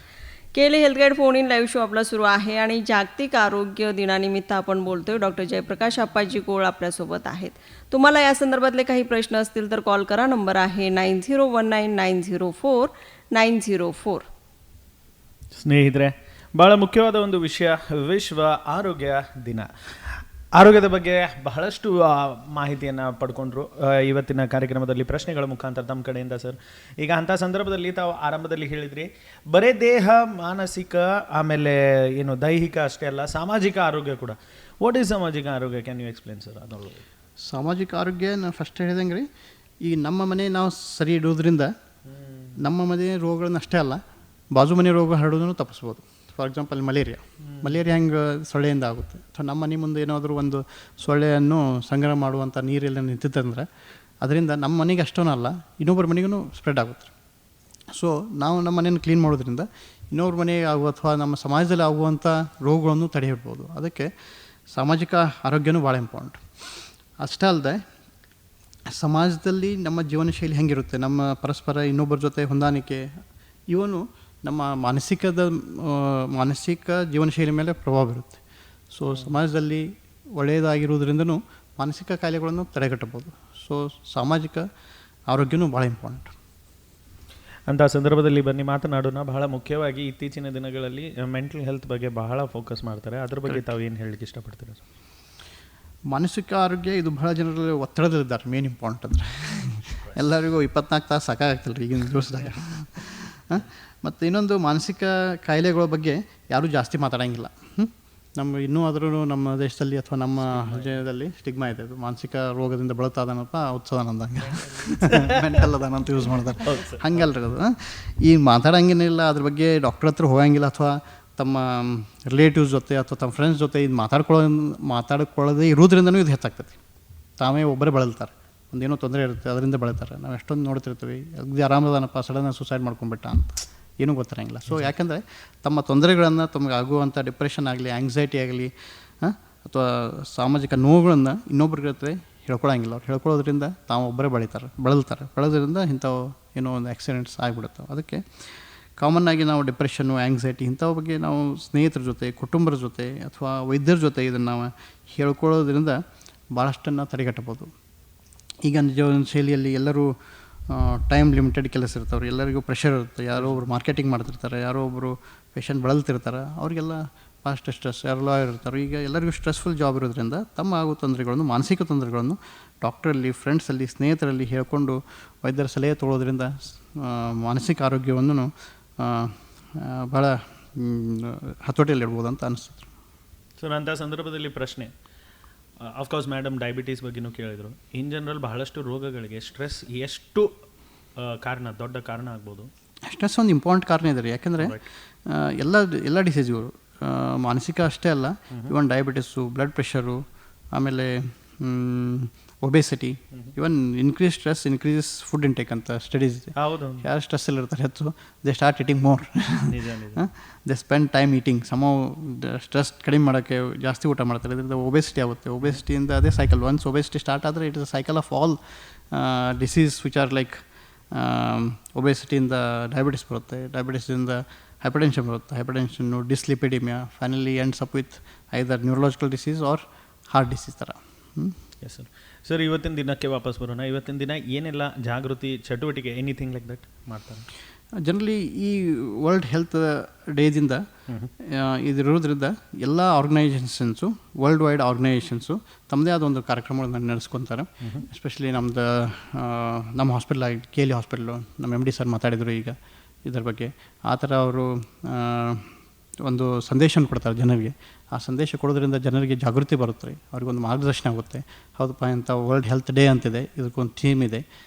केली health guide phone in live show आपला सुरू आहे आणि जागतिक आरोग्य दिनानिमित्त आपण बोलतोय. डॉक्टर जयप्रकाश अप्पाजी कोळ आपल्यासोबत आहेत. तुम्हाला या संदर्भातले काही प्रश्न असतील तर कॉल करा. नंबर आहे 9019904904. ಸ್ನೇಹಿತರೆ, ಭಾಳ ಮುಖ್ಯವಾದ ಒಂದು ವಿಷಯ ವಿಶ್ವ ಆರೋಗ್ಯ ದಿನ. ಆರೋಗ್ಯದ ಬಗ್ಗೆ ಬಹಳಷ್ಟು ಮಾಹಿತಿಯನ್ನು ಪಡ್ಕೊಂಡ್ರು ಇವತ್ತಿನ ಕಾರ್ಯಕ್ರಮದಲ್ಲಿ ಪ್ರಶ್ನೆಗಳ ಮುಖಾಂತರ ತಮ್ಮ ಕಡೆಯಿಂದ. ಸರ್, ಈಗ ಅಂಥ ಸಂದರ್ಭದಲ್ಲಿ ತಾವು ಆರಂಭದಲ್ಲಿ ಹೇಳಿದ್ರಿ ಬರೇ ದೇಹ, ಮಾನಸಿಕ, ಆಮೇಲೆ ಏನು ದೈಹಿಕ ಅಷ್ಟೇ ಅಲ್ಲ, ಸಾಮಾಜಿಕ ಆರೋಗ್ಯ ಕೂಡ. ವಾಟ್ ಈಸ್ ಸಾಮಾಜಿಕ ಆರೋಗ್ಯ? ಕ್ಯಾನ್ ಯು ಎಕ್ಸ್ಪ್ಲೇನ್ ಸರ್ ಅದರೊಳಗೆ? ಸಾಮಾಜಿಕ ಆರೋಗ್ಯ ನಾನು ಫಸ್ಟ್ ಹೇಳಿದಂಗೆ ರೀ, ಈಗ ನಮ್ಮ ಮನೆ ನಾವು ಸರಿ ಇಡೋದ್ರಿಂದ ನಮ್ಮ ಮನೆ ರೋಗಗಳನ್ನ ಅಷ್ಟೇ ಅಲ್ಲ, ಬಾಜು ಮನೆ ರೋಗ ಹರಡೋದನ್ನು ತಪ್ಪಿಸ್ಬೋದು. ಫಾರ್ ಎಕ್ಸಾಂಪಲ್ ಮಲೇರಿಯಾ ಹೆಂಗೆ ಸೊಳ್ಳೆಯಿಂದ ಆಗುತ್ತೆ. ಅಥವಾ ನಮ್ಮ ಮನೆ ಮುಂದೆ ಏನಾದರೂ ಒಂದು ಸೊಳ್ಳೆಯನ್ನು ಸಂಗ್ರಹ ಮಾಡುವಂಥ ನೀರೆಲ್ಲ ನಿಂತಿತ್ತಂದ್ರೆ ಅದರಿಂದ ನಮ್ಮ ಮನೆಗೆ ಅಷ್ಟೂ ಅಲ್ಲ, ಇನ್ನೊಬ್ಬರ ಮನೆಗೂ ಸ್ಪ್ರೆಡ್ ಆಗುತ್ತೆ. ಸೊ ನಾವು ನಮ್ಮ ಮನೆಯನ್ನು ಕ್ಲೀನ್ ಮಾಡೋದ್ರಿಂದ ಇನ್ನೊಬ್ಬರ ಮನೆಗೆ ಆಗುವ ಅಥವಾ ನಮ್ಮ ಸಮಾಜದಲ್ಲಿ ಆಗುವಂಥ ರೋಗಗಳನ್ನು ತಡೆಹಿಡ್ಬೋದು. ಅದಕ್ಕೆ ಸಾಮಾಜಿಕ ಆರೋಗ್ಯನೂ ಭಾಳ ಇಂಪಾರ್ಟೆಂಟ್. ಅಷ್ಟೇ ಅಲ್ಲದೆ ಸಮಾಜದಲ್ಲಿ ನಮ್ಮ ಜೀವನ ಶೈಲಿ ಹೆಂಗಿರುತ್ತೆ, ನಮ್ಮ ಪರಸ್ಪರ ಇನ್ನೊಬ್ಬರ ಜೊತೆ ಹೊಂದಾಣಿಕೆ, ಇವನು ನಮ್ಮ ಮಾನಸಿಕ ಜೀವನ ಶೈಲಿ ಮೇಲೆ ಪ್ರಭಾವ ಬೀರುತ್ತೆ. ಸೊ ಸಮಾಜದಲ್ಲಿ ಒಳ್ಳೆಯದಾಗಿರುವುದರಿಂದನೂ ಮಾನಸಿಕ ಕಾಯಿಲೆಗಳನ್ನು ತಡೆಗಟ್ಟಬಹುದು. ಸೊ ಸಾಮಾಜಿಕ ಆರೋಗ್ಯನೂ ಭಾಳ ಇಂಪಾರ್ಟೆಂಟ್. ಅಂಥ ಸಂದರ್ಭದಲ್ಲಿ ಬನ್ನಿ ಮಾತನಾಡೋಣ. ಬಹಳ ಮುಖ್ಯವಾಗಿ ಇತ್ತೀಚಿನ ದಿನಗಳಲ್ಲಿ ಮೆಂಟಲ್ ಹೆಲ್ತ್ ಬಗ್ಗೆ ಬಹಳ ಫೋಕಸ್ ಮಾಡ್ತಾರೆ. ಅದ್ರ ಬಗ್ಗೆ ತಾವು ಏನು ಹೇಳಲಿಕ್ಕೆ ಇಷ್ಟಪಡ್ತೀರಾ? ಮಾನಸಿಕ ಆರೋಗ್ಯ ಇದು ಬಹಳ ಜನರಲ್ಲಿ ಒತ್ತಡದಲ್ಲಿದ್ದಾರೆ. ಮೇನ್ ಇಂಪಾರ್ಟೆಂಟ್ ಅಂದರೆ ಎಲ್ಲರಿಗೂ 24 ತಾಸು ಸಾಕಾಗ್ತಿಲ್ಲ ರೀ ಈಗಿನ ದಿವಸದಾಗ. ಮತ್ತು ಇನ್ನೊಂದು, ಮಾನಸಿಕ ಕಾಯಿಲೆಗಳ ಬಗ್ಗೆ ಯಾರೂ ಜಾಸ್ತಿ ಮಾತಾಡೋಂಗಿಲ್ಲ. ಇನ್ನೂ ಆದ್ರೂ ನಮ್ಮ ದೇಶದಲ್ಲಿ ಅಥವಾ ನಮ್ಮ ರಾಜ್ಯದಲ್ಲಿ ಸ್ಟಿಗ್ಮಾ ಇದೆ, ಅದು ಮಾನಸಿಕ ರೋಗದಿಂದ ಬಳಲ್ತಾದನಪ್ಪ ಉತ್ಸವ ಅಂದಂಗೆ ಮೆಂಟಲ್ ಅದಾನ ಅಂತ ಯೂಸ್ ಮಾಡ್ತಾರೆ. ಹಂಗಲ್ರಿ ಅದು. ಈಗ ಮಾತಾಡೋಂಗೇನಿಲ್ಲ, ಅದ್ರ ಬಗ್ಗೆ ಡಾಕ್ಟರ್ ಹತ್ರ ಹೋಗಂಗಿಲ್ಲ, ಅಥವಾ ತಮ್ಮ ರಿಲೇಟಿವ್ಸ್ ಜೊತೆ ಅಥವಾ ತಮ್ಮ ಫ್ರೆಂಡ್ಸ್ ಜೊತೆ ಇದು ಮಾತಾಡ್ಕೊಳ್ಳೋದೇ ಇರೋದ್ರಿಂದನೂ ಇದು ಹೆಚ್ಚಾಗ್ತೈತಿ. ತಾವೇ ಒಬ್ಬರೇ ಬಳಲ್ತಾರೆ, ಒಂದೇನೋ ತೊಂದರೆ ಇರುತ್ತೆ ಅದರಿಂದ ಬಳಲ್ತಾರೆ. ನಾವು ಎಷ್ಟೊಂದು ನೋಡ್ತಿರ್ತೀವಿ, ಅಗದಿ ಆರಾಮದಾನಪ್ಪ ಸಡನ್ ಸೂಸೈಡ್ ಮಾಡ್ಕೊಂಡ್ಬಿಟ್ಟ ಅಂತ, ಏನೂ ಗೊತ್ತಿರಂಗಿಲ್ಲ. ಸೊ ಯಾಕಂದರೆ ತಮ್ಮ ತೊಂದರೆಗಳನ್ನು, ತಮಗೆ ಆಗುವಂಥ ಡಿಪ್ರೆಷನ್ ಆಗಲಿ, ಆ್ಯಂಗ್ಸೈಟಿ ಆಗಲಿ, ಅಥವಾ ಸಾಮಾಜಿಕ ನೋವುಗಳನ್ನು ಇನ್ನೊಬ್ರ ಜೊತೆ ಹೇಳ್ಕೊಳಂಗಿಲ್ಲ. ಅವ್ರು ಹೇಳ್ಕೊಳ್ಳೋದ್ರಿಂದ ತಾವು ಒಬ್ಬರೇ ಬಳಲ್ತಾರೆ. ಇಂಥವು ಏನೋ ಒಂದು ಆಕ್ಸಿಡೆಂಟ್ಸ್ ಆಗಿಬಿಡುತ್ತವೆ. ಅದಕ್ಕೆ ಕಾಮನ್ ಆಗಿ ನಾವು ಡಿಪ್ರೆಷನ್ನು, ಆ್ಯಂಗ್ಸೈಟಿ ಇಂಥವ ಬಗ್ಗೆ ನಾವು ಸ್ನೇಹಿತರ ಜೊತೆ, ಕುಟುಂಬದ ಜೊತೆ ಅಥವಾ ವೈದ್ಯರ ಜೊತೆ ಇದನ್ನು ನಾವು ಹೇಳ್ಕೊಳ್ಳೋದ್ರಿಂದ ಭಾಳಷ್ಟನ್ನು ತಡೆಗಟ್ಟಬೋದು. ಈಗ ಜೀವನ ಶೈಲಿಯಲ್ಲಿ ಎಲ್ಲರೂ ಟೈಮ್ ಲಿಮಿಟೆಡ್ ಕೆಲಸ ಇರ್ತಾವ್ರಿ, ಎಲ್ಲರಿಗೂ ಪ್ರೆಷರ್ ಇರುತ್ತೆ. ಯಾರೋ ಒಬ್ರು ಮಾರ್ಕೆಟಿಂಗ್ ಮಾಡ್ತಿರ್ತಾರೆ, ಯಾರೋ ಒಬ್ಬರು ಪೇಷಂಟ್ ಬಳಲ್ತಿರ್ತಾರೆ, ಅವರಿಗೆಲ್ಲ ಭಾಳಷ್ಟು ಸ್ಟ್ರೆಸ್. ಯಾರೋ ಲಾಯರ್ ಇರ್ತಾರೆ. ಈಗ ಎಲ್ಲರಿಗೂ ಸ್ಟ್ರೆಸ್ಫುಲ್ ಜಾಬ್ ಇರೋದ್ರಿಂದ ತಮ್ಮ ಆಗೋ ತೊಂದರೆಗಳನ್ನು, ಮಾನಸಿಕ ತೊಂದರೆಗಳನ್ನು ಡಾಕ್ಟ್ರಲ್ಲಿ, ಫ್ರೆಂಡ್ಸಲ್ಲಿ, ಸ್ನೇಹಿತರಲ್ಲಿ ಹೇಳ್ಕೊಂಡು ವೈದ್ಯರ ಸಲಹೆ ತೊಗೊಳೋದ್ರಿಂದ ಮಾನಸಿಕ ಆರೋಗ್ಯವನ್ನು ಭಾಳ ಹತೋಟಿಯಲ್ಲಿ ಇಡ್ಬೋದು ಅಂತ ಅನಿಸುತ್ತೆ. ಸೊ ಅಂಥ ಸಂದರ್ಭದಲ್ಲಿ ಪ್ರಶ್ನೆ, ಅಫ್ಕೋರ್ಸ್ ಮೇಡಮ್ ಡಯಾಬಿಟೀಸ್ ಬಗ್ಗೆನೂ ಕೇಳಿದರು. ಇನ್ ಜನರಲ್ ಬಹಳಷ್ಟು ರೋಗಗಳಿಗೆ ಸ್ಟ್ರೆಸ್ ಎಷ್ಟು ದೊಡ್ಡ ಕಾರಣ ಆಗ್ಬೋದು? ಸ್ಟ್ರೆಸ್ ಒಂದು ಇಂಪಾರ್ಟೆಂಟ್ ಕಾರಣ ಇದೆ ರೀ. ಯಾಕೆಂದರೆ ಎಲ್ಲ ಡಿಸೀಸ್ಗಳು ಮಾನಸಿಕ ಅಷ್ಟೇ ಅಲ್ಲ, ಇವನ್ ಡಯಾಬಿಟಿಸು, ಬ್ಲಡ್ ಪ್ರೆಷರು, ಆಮೇಲೆ obesity, even increase stress increases food intake ಅಂತ ಸ್ಟಡೀಸ್ ಇದೆ. ಹೌದು, ಯಾರು ಸ್ಟ್ರೆಸ್ಸಲ್ಲಿ ಇರ್ತಾರೆ ಹೆಚ್ಚು, they start eating more, they spend time eating. Stress ಕಡಿಮೆ ಮಾಡೋಕ್ಕೆ ಜಾಸ್ತಿ ಊಟ ಮಾಡ್ತಾರೆ, ಇದರಿಂದ ಒಬೇಸಿಟಿ ಆಗುತ್ತೆ. ಒಬೇಸಿಟಿಯಿಂದ ಅದೇ ಸೈಕಲ್, ಒನ್ಸ್ ಒಬೇಸಿಟಿ ಸ್ಟಾರ್ಟ್ ಆದರೆ it is a cycle of all disease which are like ಒಬೇಸಿಟಿಯಿಂದ ಡಯಾಬಿಟಿಸ್ ಬರುತ್ತೆ, ಡಯಾಬಿಟಿಸಿಂದ ಹೈಪರ್ಟೆನ್ಷನ್ ಬರುತ್ತೆ, ಹೈಪರ್ಟೆನ್ಷನ್ನು dyslipidemia, finally ends up with either neurological disease or heart disease ಥರ. Yes sir. ಇವತ್ತಿನ ದಿನಕ್ಕೆ ವಾಪಸ್ ಬರೋಣ. ಇವತ್ತಿನ ದಿನ ಏನೆಲ್ಲ ಜಾಗೃತಿ ಚಟುವಟಿಕೆ, ಎನಿಥಿಂಗ್ ಲೈಕ್ ದಟ್ ಮಾಡ್ತಾರೆ? ಜನರಲಿ ಈ ವರ್ಲ್ಡ್ ಹೆಲ್ತ್ ಡೇದಿಂದ ಇದಿರೋದ್ರಿಂದ ಎಲ್ಲ ಆರ್ಗನೈಸೇಷನ್ಸು, ವರ್ಲ್ಡ್ ವೈಡ್ ಆರ್ಗನೈಸೇಷನ್ಸು ತಮ್ಮದೇ ಆದ ಒಂದು ಕಾರ್ಯಕ್ರಮಗಳನ್ನು ನಡೆಸ್ಕೊತಾರೆ. ಎಸ್ಪೆಷಲಿ ನಮ್ಮ ಹಾಸ್ಪಿಟ್ಲ್ ಆಗಿ KLE ಹಾಸ್ಪಿಟ್ಲು, ನಮ್ಮ MD ಸರ್ ಮಾತಾಡಿದರು ಈಗ ಇದ್ರ ಬಗ್ಗೆ. ಆ ಥರ ಅವರು ಒಂದು ಸಂದೇಶ ಕೊಡ್ತಾರೆ ಜನರಿಗೆ. ಆ ಸಂದೇಶ ಕೊಡೋದ್ರಿಂದ ಜನರಿಗೆ ಜಾಗೃತಿ ಬರುತ್ತೆ, ಅವ್ರಿಗೊಂದು ಮಾರ್ಗದರ್ಶನ ಆಗುತ್ತೆ. ಹೌದಪ್ಪ, ಇಂಥ ವರ್ಲ್ಡ್ ಹೆಲ್ತ್ ಡೇ ಅಂತಿದೆ, ಇದಕ್ಕೊಂದು ಥೀಮ್ ಇದೆ.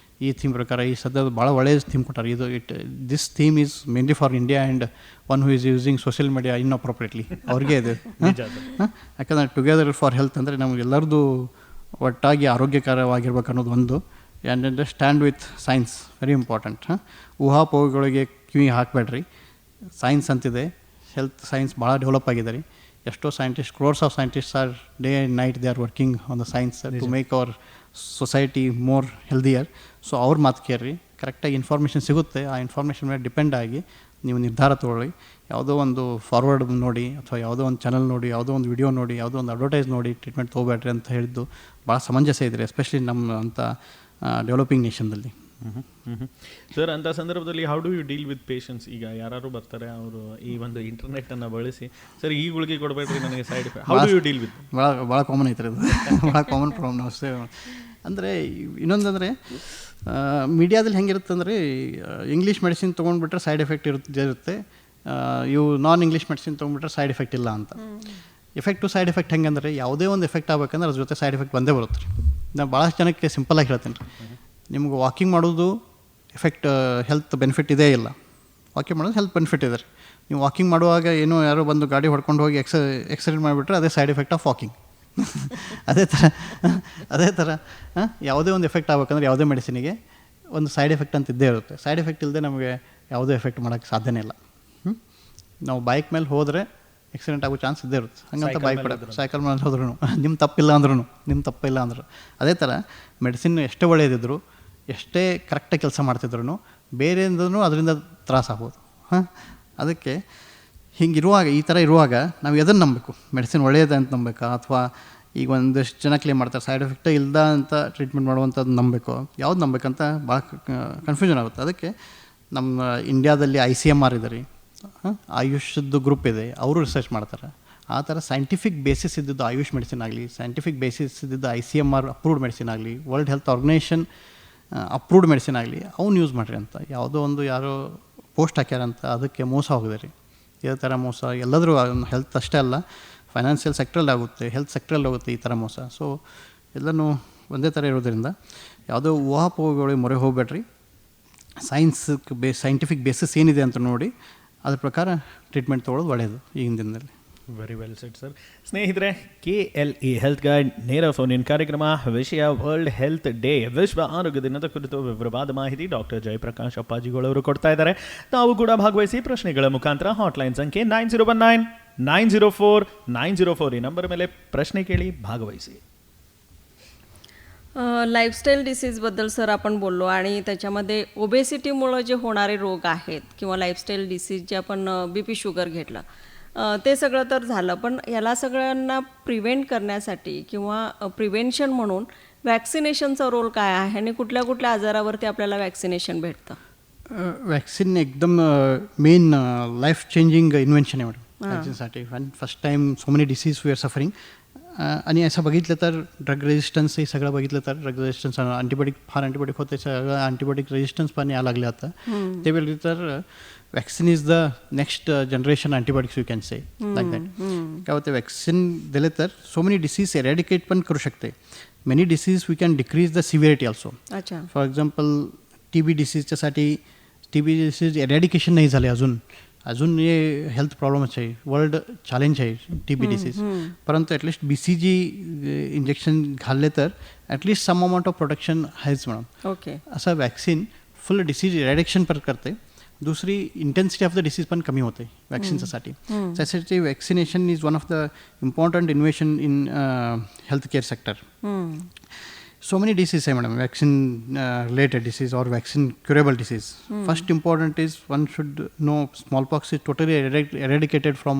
ಈ ಥೀಮ್ ಪ್ರಕಾರ ಈ ಸದ್ಯದ ಭಾಳ ಒಳ್ಳೆಯ ಥೀಮ್ ಕೊಟ್ಟಾರೆ. This theme is mainly for India and one who is using social media inappropriately, ಅವ್ರಿಗೆ ಇದು. ಯಾಕಂದರೆ ಟುಗೆದರ್ ಫಾರ್ ಹೆಲ್ತ್ ಅಂದರೆ ನಮಗೆಲ್ಲರದು ಒಟ್ಟಾಗಿ ಆರೋಗ್ಯಕರವಾಗಿರ್ಬೇಕು ಅನ್ನೋದು ಒಂದು. And stand with science, very important. ಊಹಾಪೋಹಗಳಿಗೆ ಕಿವಿ ಹಾಕಬೇಡ್ರಿ, ಸೈನ್ಸ್ ಅಂತಿದೆ. ಹೆಲ್ತ್ ಸೈನ್ಸ್ ಭಾಳ ಡೆವಲಪ್ ಆಗಿದೆ ರೀ. ಎಷ್ಟೋ scientist, crores of scientist are day and night they are working on the science to make our society more healthier. So ಅವ್ರ ಮಾತು ಕೇಳ್ರಿ, ಕರೆಕ್ಟಾಗಿ ಇನ್ಫಾರ್ಮೇಷನ್ ಸಿಗುತ್ತೆ. ಆ ಇನ್ಫಾರ್ಮೇಷನ್ ಮೇಲೆ ಡಿಪೆಂಡ್ ಆಗಿ ನೀವು ನಿರ್ಧಾರ ತೊಗೊಳ್ಳಿ. ಯಾವುದೋ ಒಂದು ಫಾರ್ವರ್ಡ್ ನೋಡಿ, ಅಥವಾ ಯಾವುದೋ ಒಂದು ಚಾನಲ್ ನೋಡಿ, ಯಾವುದೋ ಒಂದು ವಿಡಿಯೋ ನೋಡಿ, ಯಾವುದೋ ಒಂದು ಅಡ್ವರ್ಟೈಸ್ ನೋಡಿ ಟ್ರೀಟ್ಮೆಂಟ್ ತೊಗೋಬೇಡ್ರಿ ಅಂತ ಹೇಳಿದ್ದು ಭಾಳ ಸಮಂಜಸ ಇದೆ, ಎಸ್ಪೆಷಲಿ ನಮ್ಮ ಅಂಥ ಡೆವಲಪಿಂಗ್ ನೇಷನ್ದಲ್ಲಿ. ಸರ್, ಅಂಥ ಸಂದರ್ಭದಲ್ಲಿ how do you deal with patients? ಈಗ ಯಾರು ಬರ್ತಾರೆ, ಅವರು ಈ ಒಂದು ಇಂಟರ್ನೆಟ್ಟನ್ನು ಬಳಸಿ, ಸರ್ ಈ ಗುಳಿಗೆ ಕೊಡಬೇಡ್ರಿ ನನಗೆ side effect, how do you deal with? ಭಾಳ ಕಾಮನ್ ಐತ್ರಿ ಅದು, ಭಾಳ ಕಾಮನ್ ಪ್ರಾಬ್ಲಮ್ ಅಷ್ಟೇ. ಅಂದರೆ ಇನ್ನೊಂದಂದರೆ ಮೀಡಿಯಾದಲ್ಲಿ ಹೆಂಗಿರುತ್ತೆ ಅಂದರೆ, ಇಂಗ್ಲೀಷ್ ಮೆಡಿಸಿನ್ ತೊಗೊಂಡ್ಬಿಟ್ರೆ ಸೈಡ್ ಎಫೆಕ್ಟ್ ಇರುತ್ತೆ, ಇವು ನಾನ್ ಇಂಗ್ಲೀಷ್ ಮೆಡಿಸಿನ್ ತೊಗೊಂಡ್ಬಿಟ್ರೆ ಸೈಡ್ ಎಫೆಕ್ಟ್ ಇಲ್ಲ ಅಂತ. ಸೈಡ್ ಎಫೆಕ್ಟ್ ಹೆಂಗಂದರೆ, ಯಾವುದೇ ಒಂದು ಎಫೆಕ್ಟ್ ಆಗಬೇಕಂದ್ರೆ ಅದ್ರ ಜೊತೆ ಸೈಡ್ ಎಫೆಕ್ಟ್ ಬಂದೇ ಬರುತ್ತೆ ರೀ. ನಾನು ಭಾಳಷ್ಟು ಜನಕ್ಕೆ ಸಿಂಪಲಾಗಿ ಹೇಳ್ತೀನಿ ರೀ, ನಿಮ್ಗೆ ವಾಕಿಂಗ್ ಮಾಡೋದು ಹೆಲ್ತ್ ಬೆನಿಫಿಟ್ ಇದೇ ಇಲ್ಲ. ವಾಕಿಂಗ್ ಮಾಡೋದು ಹೆಲ್ತ್ ಬೆನಿಫಿಟ್ ಇದೆ ರೀ. ನೀವು ವಾಕಿಂಗ್ ಮಾಡುವಾಗ ಯಾರೋ ಬಂದು ಗಾಡಿ ಹೊಡ್ಕೊಂಡು ಹೋಗಿ ಎಕ್ಸಿಡೆಂಟ್ ಮಾಡಿಬಿಟ್ರೆ ಅದೇ ಸೈಡ್ ಎಫೆಕ್ಟ್ ಆಫ್ ವಾಕಿಂಗ್. ಅದೇ ಥರ ಯಾವುದೇ ಒಂದು ಎಫೆಕ್ಟ್ ಆಗ್ಬೇಕಂದ್ರೆ ಯಾವುದೇ ಮೆಡಿಸಿನಿಗೆ ಒಂದು ಸೈಡ್ ಎಫೆಕ್ಟ್ ಅಂತ ಇದ್ದೇ ಇರುತ್ತೆ. ಸೈಡ್ ಎಫೆಕ್ಟ್ ಇಲ್ಲದೆ ನಮಗೆ ಯಾವುದೇ ಎಫೆಕ್ಟ್ ಮಾಡೋಕ್ಕೆ ಸಾಧ್ಯನೇ ಇಲ್ಲ. ನಾವು ಬೈಕ್ ಮೇಲೆ ಹೋದರೆ ಆಕ್ಸಿಡೆಂಟ್ ಆಗೋ ಚಾನ್ಸ್ ಇದ್ದೇ ಇರುತ್ತೆ. ಹಂಗಂತ ಬೈಕ್ ಬಿಡೋದು, ಸೈಕಲ್ ಮೇಲೆ ಹೋದ್ರೂ ನಿಮ್ಮ ತಪ್ಪಿಲ್ಲ ಅಂದ್ರೂ. ಅದೇ ಥರ ಮೆಡಿಸಿನ್ ಎಷ್ಟೇ ಒಳ್ಳೆಯದಿದ್ರು, ಎಷ್ಟೇ ಕರೆಕ್ಟಾಗಿ ಕೆಲಸ ಮಾಡ್ತಿದ್ರು, ಬೇರೆಯಿಂದನೂ ಅದರಿಂದ ತ್ರಾಸಾಗ್ಬೋದು. ಅದಕ್ಕೆ ಹಿಂಗಿರುವಾಗ, ಈ ಥರ ಇರುವಾಗ ನಾವು ಎದನ್ನು ನಂಬಬೇಕು? ಮೆಡಿಸಿನ್ ಒಳ್ಳೆಯದು ಅಂತ ನಂಬೇಕಾ, ಅಥವಾ ಈಗ ಒಂದಷ್ಟು ಜನ ಕ್ಲೇಮ್ ಮಾಡ್ತಾರೆ ಸೈಡ್ ಎಫೆಕ್ಟೇ ಇಲ್ದ ಅಂತ ಟ್ರೀಟ್ಮೆಂಟ್ ಮಾಡುವಂಥದ್ದು ನಂಬಬೇಕು, ಯಾವ್ದು ನಂಬೇಕಂತ ಭಾಳ ಕನ್ಫ್ಯೂಷನ್ ಆಗುತ್ತೆ. ಅದಕ್ಕೆ ನಮ್ಮ ಇಂಡಿಯಾದಲ್ಲಿ ICMR ಇದೆ ರೀ, ಆಯುಷ್ದು ಗ್ರೂಪ್ ಇದೆ, ಅವರು ರಿಸರ್ಚ್ ಮಾಡ್ತಾರೆ. ಆ ಥರ ಸೈಂಟಿಫಿಕ್ ಬೇಸಿಸ್ ಇದ್ದಿದ್ದು ಆಯುಷ್ ಮೆಡಿಸಿನ್ ಆಗಲಿ, ಸೈಂಟಿಫಿಕ್ ಬೇಸಿಸ್ ಇದ್ದಿದ್ದು ICMR ಅಪ್ರೂವ್ಡ್ ಮೆಡಿಸಿನ್ ಆಗಲಿ, world health organisation approved medicine ಆಗಲಿ, ಅವ್ನು ಯೂಸ್ ಮಾಡಿರಿ ಅಂತ ಯಾವುದೋ ಒಂದು ಯಾರೋ ಪೋಸ್ಟ್ ಹಾಕ್ಯಾರಂತ ಅದಕ್ಕೆ ಮೋಸ ಹೋಗಿದೆ ರೀ. ಇದೇ ಥರ ಮೋಸ ಎಲ್ಲದರೂ ಹೆಲ್ತ್ ಅಷ್ಟೇ ಅಲ್ಲ, ಫೈನಾನ್ಷಿಯಲ್ ಸೆಕ್ಟ್ರಲ್ಲಿ ಆಗುತ್ತೆ, ಹೆಲ್ತ್ ಸೆಕ್ಟ್ರಲ್ಲಿ ಹೋಗುತ್ತೆ ಈ ಥರ ಮೋಸ. ಸೊ ಎಲ್ಲನೂ ಒಂದೇ ಥರ ಇರೋದ್ರಿಂದ ಯಾವುದೋ ಊಹಾಪೋಹಗಳಿಗೆ ಮೊರೆ ಹೋಗಬೇಡ್ರಿ. ಸೈಂಟಿಫಿಕ್ ಬೇಸಿಸ್ ಏನಿದೆ ಅಂತ ನೋಡಿ ಅದ್ರ ಪ್ರಕಾರ ಟ್ರೀಟ್ಮೆಂಟ್ ತೊಗೊಳ್ಳೋದು ಒಳ್ಳೆಯದು ಈಗಿನ ದಿನದಲ್ಲಿ. Very well set sir. ಸ್ನೇಹಿತರೆ, KLE ಹೆಲ್ತ್ ಗೈಡ್ ನೇರ ಫೋನ್ ಇನ್ ಕಾರ್ಯಕ್ರಮ. ವಿಷಯ ವರ್ಲ್ಡ್ ಹೆಲ್ತ್ ಡೇ, ವಿಶ್ವ ಆರೋಗ್ಯ ದಿನದ ಕುರಿತು ವಿವರವಾದ ಮಾಹಿತಿ ಡಾಕ್ಟರ್ ಜಯಪ್ರಕಾಶ್ ಅಪ್ಪಾಜಿಗಳವರು ಕೊಡ್ತಾ ಇದ್ದಾರೆ. ತಾವು ಕೂಡ ಭಾಗವಹಿಸಿ ಪ್ರಶ್ನೆಗಳ ಮುಖಾಂತರ ಹಾಟ್ಲೈನ್ ಸಂಖ್ಯೆ 9019-904-904 ಈ ನಂಬರ್ ಮೇಲೆ प्रश्न केली, भागवायचे. लाईफस्टाईल डिसीजबद्दल सर आपण बोललो आणि त्याच्यामध्ये ओबेसिटीमुळं जे होणारे रोग आहेत किंवा लाईफस्टाईल डिसीज जे आपण BP शुगर घेतलं ते सगळं तर झालं, पण याला सगळ्यांना प्रिव्हेंट करण्यासाठी किंवा प्रिव्हेन्शन म्हणून वॅक्सिनेशनचा रोल काय आहे आणि कुठल्या कुठल्या आजारावरती आपल्याला वॅक्सिनेशन भेटतं? वॅक्सिन एकदम मेन लाईफ चेंजिंग इन्व्हेन्शन आहे मॅडम वॅक्सिनसाठी. First time so many disease we are suffering. आणि असं बघितलं तर ड्रग रेजिस्टन्स हे सगळं बघितलं तर ड्रग रेजिस्टन्स अँटीबायोटिक होते, सगळं अँटीबायोटिक रेजिस्टन्स पण यायला लागले आता. त्यावेळी तर vaccine is the next generation antibiotics you can say like that. काय होते वॅक्सिन दिले तर सो मेनी डिसीज एरॅडिकेट पण करू शकते. Many disease we can decrease the severity also. अच्छा. फॉर एक्झाम्पल TB डिसीजच्यासाठी TB डिसीज एरॅडिकेशन नाही झाले अजून हे हेल्थ प्रॉब्लेम्स आहे, वर्ल्ड चॅलेंज आहे TB डिसीज. परंतु ॲटलिस्ट BCG इंजेक्शन घालले तर at least some amount of protection आहेच मॅडम. ओके. असं वॅक्सिन फुल डिसीज इरॅडिक्शन पण करते. दुसरी इंटेन्सिटी ऑफ द डिसीज पण कमी होते वॅक्सिनच्यासाठी. त्यासाठी vaccination is one of the important invention in health care sector. So many diseases hai madam, vaccine related disease or vaccine curable disease. First important is one should know smallpox is totally eradicated from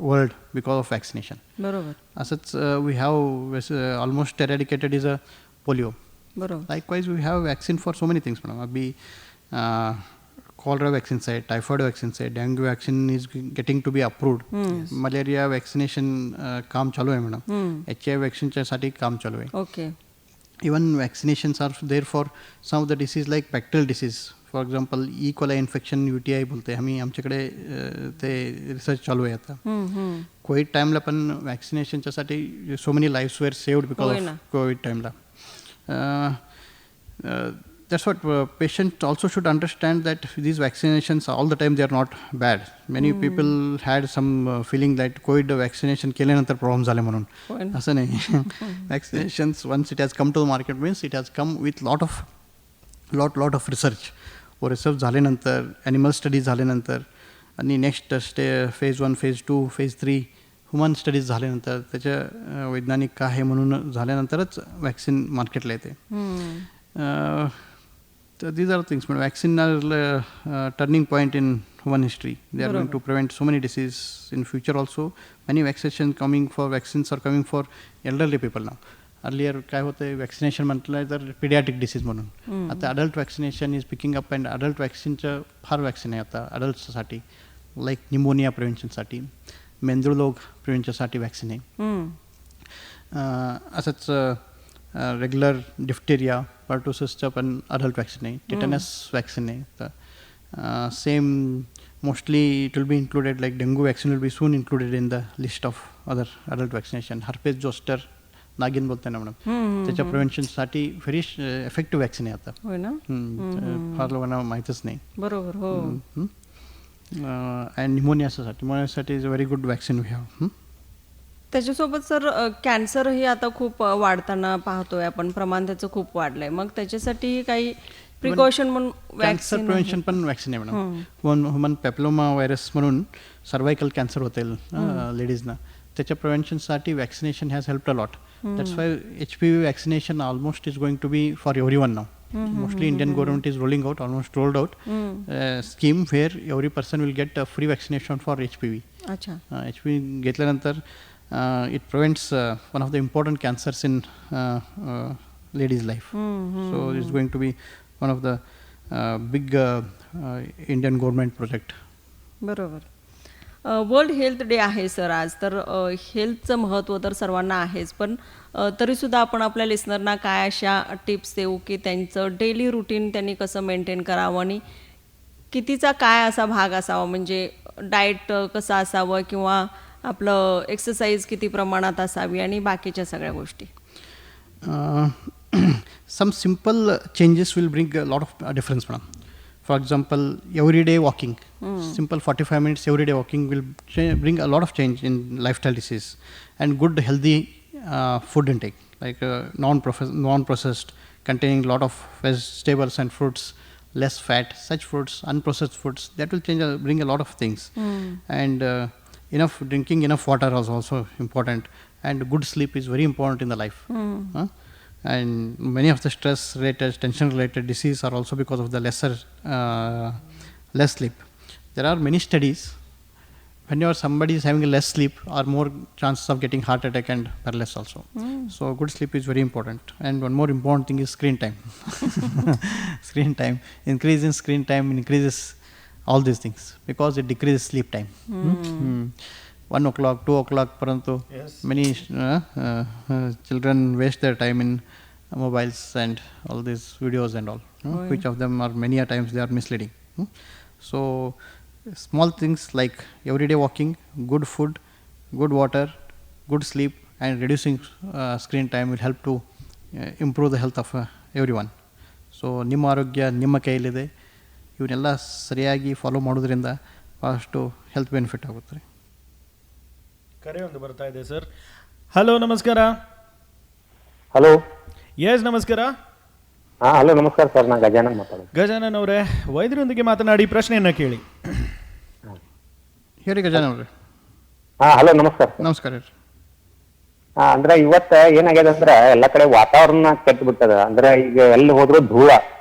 world because of vaccination. बरोबर. Asach we have almost eradicated is a polio. बरोबर. Likewise we have vaccine for so many things madam. Abhi cholera vaccine है, typhoid vaccine है, dengue vaccine is getting to be approved. Malaria vaccination काम चालू है madam. HIV vaccine साठी काम चालू है. Okay. Even vaccinations are there for some of the disease like bacterial disease. For example, E. coli infection UTI बोलते हैं. आम्ही आमच्याकडे ते रिसर्च चालू आहे आता. कोविड टाइमला पण वॅक्सिनेशनच्या साठी so many lives were saved because of Covid टाइमला. That's what patients also should understand, that these vaccinations all the time they are not bad. Many people had some feeling that COVID vaccination केल्यानंतर problem झाले म्हणून. असं नाही. Vaccinations once it has come to the market means it has come with lot of research. व research झाल्यानंतर animal studies झाल्यानंतर आणि next phase 1 phase 2 phase 3 human studies झाल्यानंतर त्याच्या वैज्ञानिक काय आहे म्हणून झाल्यानंतरच वॅक्सिन मार्केटला येते. These are things. Vaccine are turning point in human history. They are going to prevent so many diseases in future also. Many vaccines are coming for elderly people now. Earlier काय होते vaccination म्हटलं तर pediatric disease म्हणून. आता adult vaccination is picking up and adult vaccineचं फार vaccine आहे आता adultsसाठी. Like pneumonia preventionसाठी, मेंदुरोग प्रिव्हेंशनसाठी वॅक्सिन आहे. असंच रेग्युलर डिफ्टेरिया पर्टुसिसचं पण अडल्ट वॅक्सिन आहे. टिटनस वॅक्सिन आहे. तर same mostly it will be included like dengue vaccine will be soon included in the list of other adult vaccination. Herpes zoster नागिन बोलते ना मॅडम, त्याच्या प्रिव्हेन्शनसाठी व्हेरी इफेक्टिव्ह वॅक्सिन आहे आता. फार लोकांना माहीतच नाही. बरोबर. हो. अँड न्युमोनियासाठी is a very good vaccine we have. त्याच्यासोबत सर कॅन्सरही आता खूप वाढताना पाहतोय आपण, प्रमाण त्याचं खूप वाढलंय. मग त्याच्यासाठी काही प्रिकॉशन म्हणून कॅन्सर प्रिव्हेन्शन पण वॅक्सिन आहे मॅडम. ह्युमन पॅप्लोमा व्हायरस म्हणून सर्वायकल कॅन्सर होते लेडीजना, त्याच्या प्रिव्हेन्शनसाठी vaccination has helped a lot. That's why HPV vaccination almost is going to be for everyone now. Mostly Indian government is rolling out, almost rolled out scheme where every person will get a free vaccination for HPV. अच्छा. HPV घेतल्यानंतर it prevents one of the important cancers in ladies' life. So it's going to be one of the big Indian government project. बरोबर. World health day आहे sir आज. तर हेल्थचं महत्त्व तर सर्वांना आहेच, पण तरीसुद्धा आपण आपल्या लिस्नरना काय अशा टिप्स देऊ की त्यांचं डेली रुटीन त्यांनी कसं मेंटेन करावं आणि कितीचा काय असा भाग असावा, म्हणजे डाएट कसं असावं किंवा आपलं एक्सरसाइज किती प्रमाणात असावी आणि बाकीच्या सगळ्या गोष्टी. Some simple changes will bring a lot of difference, madam. For example, everyday walking, simple 45 minutes everyday walking will bring a lot of change in lifestyle disease, and good healthy food intake, like non-processed, containing a lot of vegetables and fruits, less fat, such foods, unprocessed foods, that will bring a lot of things. And drinking enough water is also important, and good sleep is very important in the life. And many of the stress related, tension related disease are also because of the less sleep. There are many studies, whenever somebody is having less sleep, are more chances of getting heart attack and paralysis also. So good sleep is very important. And one more important thing is screen time. Screen time, increase in screen time increases all these things because it decreases sleep time. 1 o'clock, 2 o'clock parantu, many children waste their time in mobiles and all these videos and all, which of them are many a times they are misleading. So small things like everyday walking, good food, good water, good sleep, and reducing screen time will help to improve the health of everyone. So ನಿಮ್ಮ ಆರೋಗ್ಯ ನಿಮ್ಮ ಕೈಯಲ್ಲಿದೆ, ಇವನ್ನೆಲ್ಲ ಸರಿಯಾಗಿ follow ಮಾಡೋದ್ರಿಂದ ಭಾಳಷ್ಟು health benefit ಆಗುತ್ತೆ. ಕರೆ ಒಂದು ಬರ್ತಾ ಇದೆ ಸರ್. ಹಲೋ, ನಮಸ್ಕಾರ. ಹಲೋ, ಎಸ್ ನಮಸ್ಕಾರ. ಹಲೋ ನಮಸ್ಕಾರ ಸರ್, ನಾನು ಗಜಾನನ್ ಮಾತಾಡೋದು. ಗಜಾನನ್ ಅವರೇ, ವೈದ್ಯರೊಂದಿಗೆ ಮಾತನಾಡಿ ಪ್ರಶ್ನೆಯನ್ನ ಕೇಳಿ. ಹೇಳಿ ಗಜಾನನ್ ಅವ್ರೆ. ಹಲೋ ನಮಸ್ಕಾರ ಸರ್. ನಮಸ್ಕಾರ ರೀ. ಅಂದ್ರೆ ಇವತ್ತ ಏನಾಗ್ಯದ ಅಂದ್ರ ಎಲ್ಲಾ ಕಡೆ ವಾತಾವರಣ ಕೆಟ್ಟ ಬಿಟ್ಟದ. ಅಂದ್ರೆ ಈಗ ಎಲ್ಲಿ ಹೋದ್ರು ಧೂಳ.